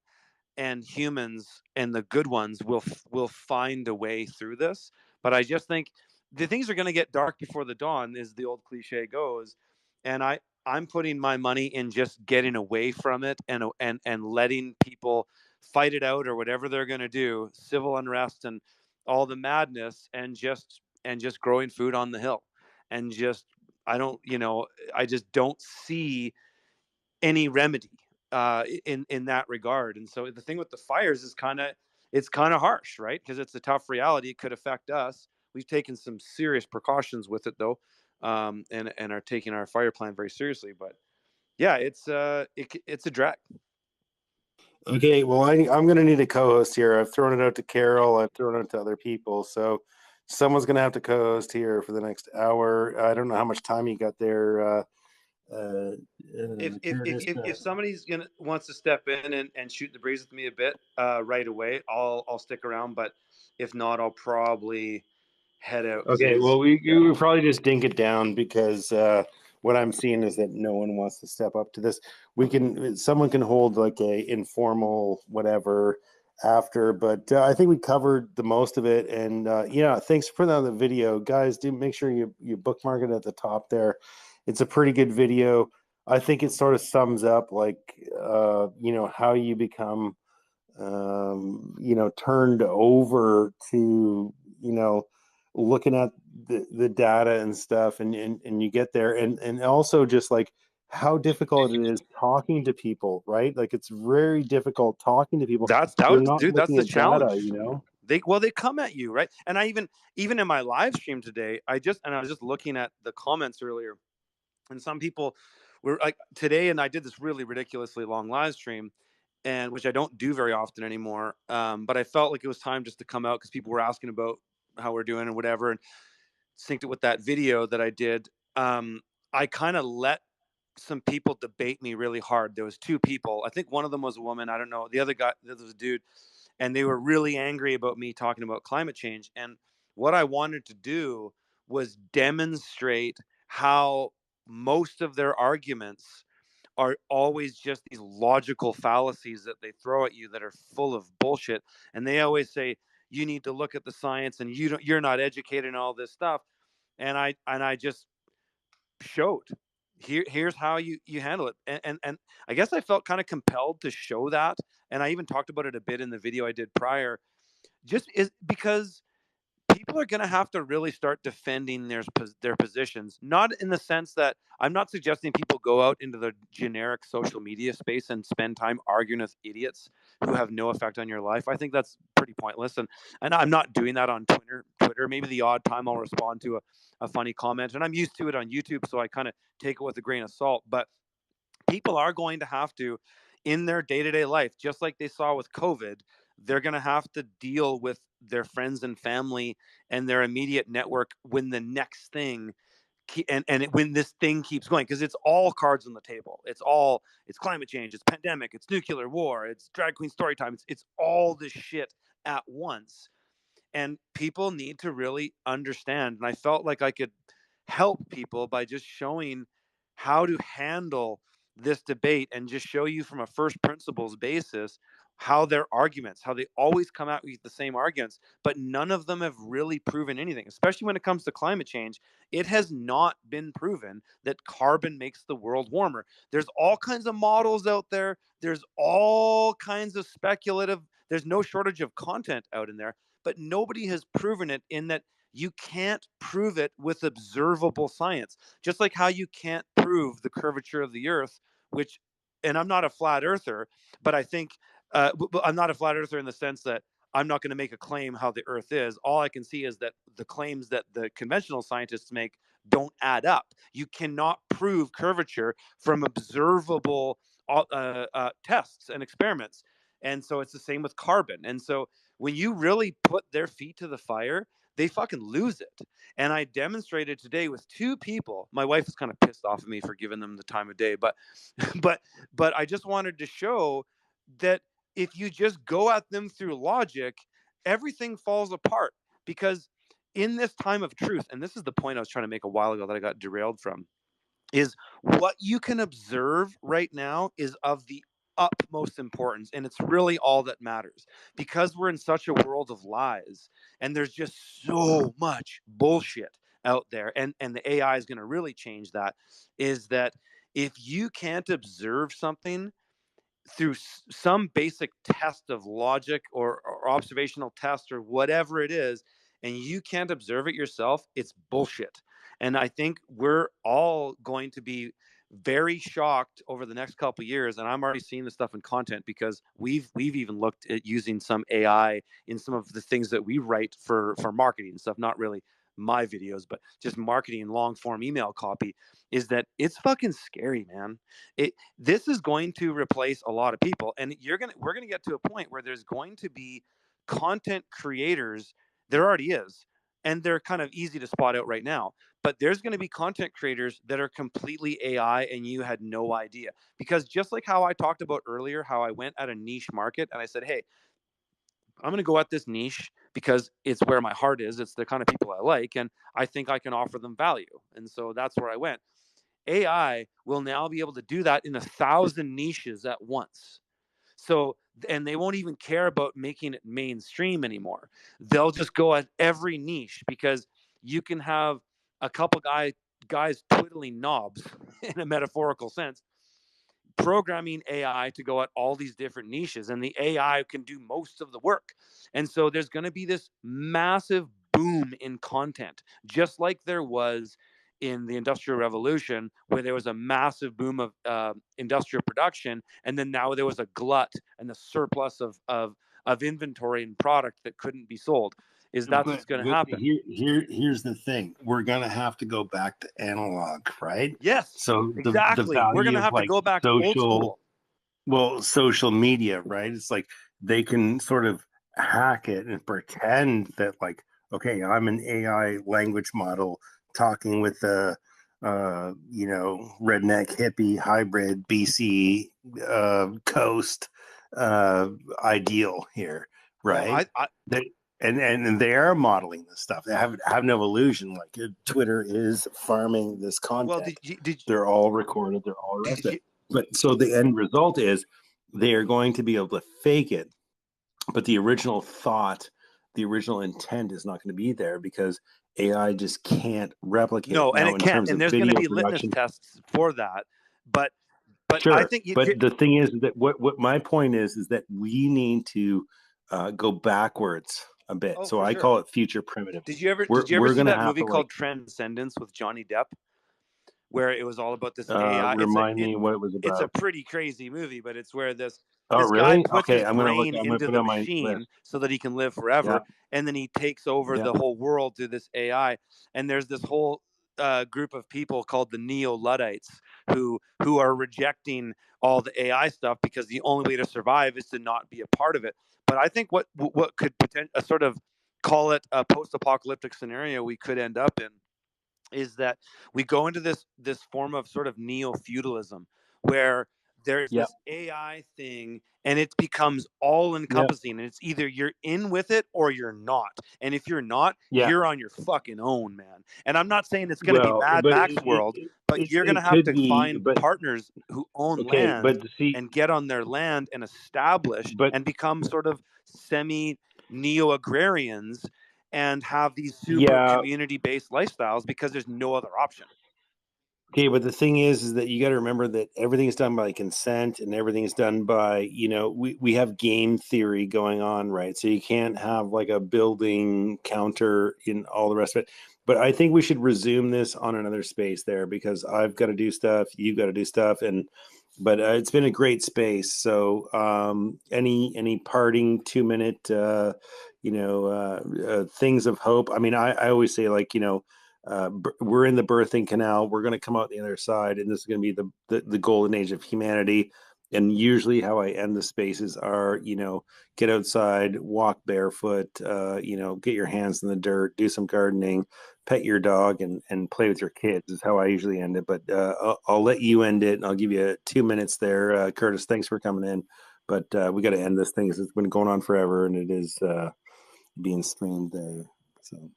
B: and humans and the good ones will find a way through this. But I just think the things are going to get dark before the dawn, as the old cliche goes. And I'm putting my money in just getting away from it, and letting people fight it out, or whatever they're going to do, civil unrest and all the madness, and just growing food on the hill. And just, I just don't see any remedy in that regard. And so the thing with the fires is it's kind of harsh, right? Because it's a tough reality. It could affect us. We've taken some serious precautions with it, though, and are taking our fire plan very seriously. But yeah, it's a drag.
A: Okay, well, I'm going to need a co-host here. I've thrown it out to Carol. I've thrown it out to other people. So someone's going to have to co-host here for the next hour. I don't know how much time you got there.
B: If somebody's wants to step in and shoot the breeze with me a bit right away, I'll stick around. But if not, I'll probably head out.
A: Okay, well, we probably just dink it down, because what I'm seeing is that no one wants to step up to this. Someone can hold like a informal whatever after, but I think we covered the most of it. And yeah, thanks for putting on the video, guys. Do make sure you bookmark it at the top there. It's a pretty good video. I think it sort of sums up like how you become turned over to looking at the data and stuff, and you get there, and also just like how difficult it is talking to people, right? Like it's very difficult talking to people.
B: That's
A: They're not
B: dude. That's
A: looking
B: the
A: at
B: challenge.
A: data,
B: They come at you, right? And I even in my live stream today, I was just looking at the comments earlier, and some people were like today, and I did this really ridiculously long live stream, and which I don't do very often anymore. But I felt like it was time just to come out because people were asking about how we're doing and whatever, and synced it with that video that I did. I kind of let some people debate me really hard. There was two people. I think one of them was a woman. I don't know. The other guy, there was a dude, and they were really angry about me talking about climate change. And what I wanted to do was demonstrate how most of their arguments are always just these logical fallacies that they throw at you that are full of bullshit. And they always say you need to look at the science, and you're not educated in all this stuff. And I just showed here's how you handle it. And I guess I felt kind of compelled to show that. And I even talked about it a bit in the video I did prior, just is because people are going to have to really start defending their positions. Not in the sense that I'm not suggesting people go out into the generic social media space and spend time arguing with idiots who have no effect on your life. I think that's pretty pointless. And I'm not doing that on Twitter. Maybe the odd time I'll respond to a funny comment, and I'm used to it on YouTube, so I kind of take it with a grain of salt. But people are going to have to, in their day-to-day life, just like they saw with COVID, they're going to have to deal with their friends and family and their immediate network when the next thing when this thing keeps going, because it's all cards on the table. It's climate change, it's pandemic, it's nuclear war, it's drag queen story time, it's all this shit at once. And people need to really understand, and I felt like I could help people by just showing how to handle this debate, and just show you from a first principles basis how their arguments, how they always come out with the same arguments, but none of them have really proven anything, especially when it comes to climate change. It has not been proven that carbon makes the world warmer. There's all kinds of models out there. There's all kinds of speculative, there's no shortage of content out in there, but nobody has proven it, in that you can't prove it with observable science. Just like how you can't prove the curvature of the earth, which, and I'm not a flat earther, but I think I'm not a flat earther in the sense that I'm not going to make a claim how the earth is. All I can see is that the claims that the conventional scientists make don't add up. You cannot prove curvature from observable tests and experiments. And so it's the same with carbon. And so when you really put their feet to the fire, they fucking lose it. And I demonstrated today with two people. My wife is kind of pissed off at me for giving them the time of day, but but I just wanted to show that if you just go at them through logic, everything falls apart. Because in this time of truth, and this is the point I was trying to make a while ago that I got derailed from, is what you can observe right now is of the utmost importance, and it's really all that matters, because we're in such a world of lies and there's just so much bullshit out there, and the AI is going to really change that. Is that if you can't observe something through some basic test of logic, or observational test, or whatever it is, and you can't observe it yourself, it's bullshit. And I think we're all going to be very shocked over the next couple of years, and I'm already seeing this stuff in content, because we've even looked at using some AI in some of the things that we write for marketing and stuff, not really my videos, but just marketing long form email copy. Is that it's fucking scary, man. This is going to replace a lot of people, and we're gonna get to a point where there's going to be content creators. There already is, and they're kind of easy to spot out right now, but there's going to be content creators that are completely AI and you had no idea. Because just like how I talked about earlier, how I went at a niche market and I said, hey, I'm going to go at this niche because it's where my heart is, it's the kind of people I like, and I think I can offer them value, and so that's where I went. AI will now be able to do that in 1,000 niches at once. So, and they won't even care about making it mainstream anymore. They'll just go at every niche, because you can have a couple guys twiddling knobs in a metaphorical sense, programming AI to go at all these different niches, and the AI can do most of the work. And so there's going to be this massive boom in content, just like there was in the Industrial Revolution, where there was a massive boom of industrial production, and then now there was a glut and a surplus of inventory and product that couldn't be sold. That's what's going to happen.
A: Here's the thing: we're gonna have to go back to analog, right?
B: Yes.
A: So
B: exactly. We're going to have to go back to old school.
A: Well, social media, right? It's like they can sort of hack it and pretend that, like, okay, I'm an AI language model talking with a, redneck hippie hybrid BC coast ideal here, right? And they are modeling this stuff. They have no illusion. Like, Twitter is farming this content. They're all recorded. They're all arrested. But so the end result is they are going to be able to fake it, but the original thought, the original intent is not going to be there, because AI just can't replicate.
B: No, and
A: now,
B: it can't. And there's going to be litmus tests for that. But
A: sure.
B: I think
A: but the thing is that what my point is that we need to go backwards a bit. So I call it future primitive.
B: Did you ever see that movie called Transcendence with Johnny Depp, where it was all about this AI?
A: Remind me what it was about.
B: It's a pretty crazy movie, but it's where this
A: really?
B: guy puts his brain into the
A: machine
B: so that he can live forever, and then he takes over the whole world through this AI. And there's this whole group of people called the Neo-Luddites who are rejecting all the AI stuff, because the only way to survive is to not be a part of it. But I think what could sort of call it a post-apocalyptic scenario we could end up in is that we go into this form of sort of neo-feudalism, where there's this AI thing and it becomes all encompassing, and it's either you're in with it or you're not. And if you're not, you're on your fucking own, man. And I'm not saying it's going to be Mad Max world, but you're going to have to find partners who own land and get on their land and establish and become sort of semi neo-agrarians and have these super community-based lifestyles, because there's no other option.
A: Okay, but the thing is that you got to remember that everything is done by consent, and everything is done by, we have game theory going on, right? So you can't have like a building counter in all the rest of it. But I think we should resume this on another space there, because I've got to do stuff, you've got to do stuff, but it's been a great space. So any parting 2-minute, things of hope. I mean, I always say, like, we're in the birthing canal. We're going to come out the other side, and this is going to be the golden age of humanity. And usually, how I end the spaces are, get outside, walk barefoot, get your hands in the dirt, do some gardening, pet your dog, and play with your kids. Is how I usually end it. But I'll let you end it, and I'll give you 2 minutes there, Curtis. Thanks for coming in. But we got to end this thing, because it's been going on forever, and it is being streamed there. So.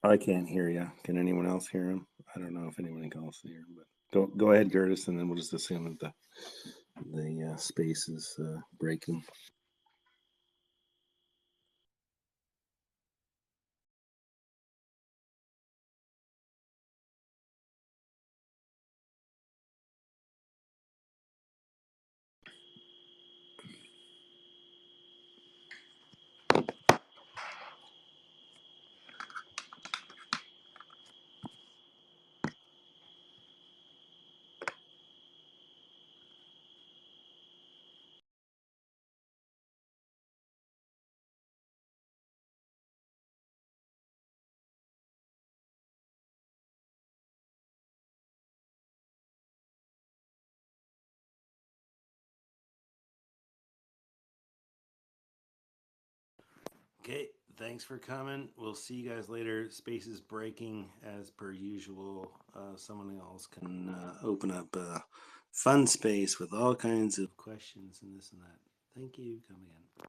A: I can't hear you. Can anyone else hear him? I don't know if anyone else here, but go ahead, Curtis, and then we'll just assume that the space is breaking. Okay, thanks for coming. We'll see you guys later. Space is breaking as per usual. Someone else can open up a fun space with all kinds of questions and this and that. Thank you. Come again.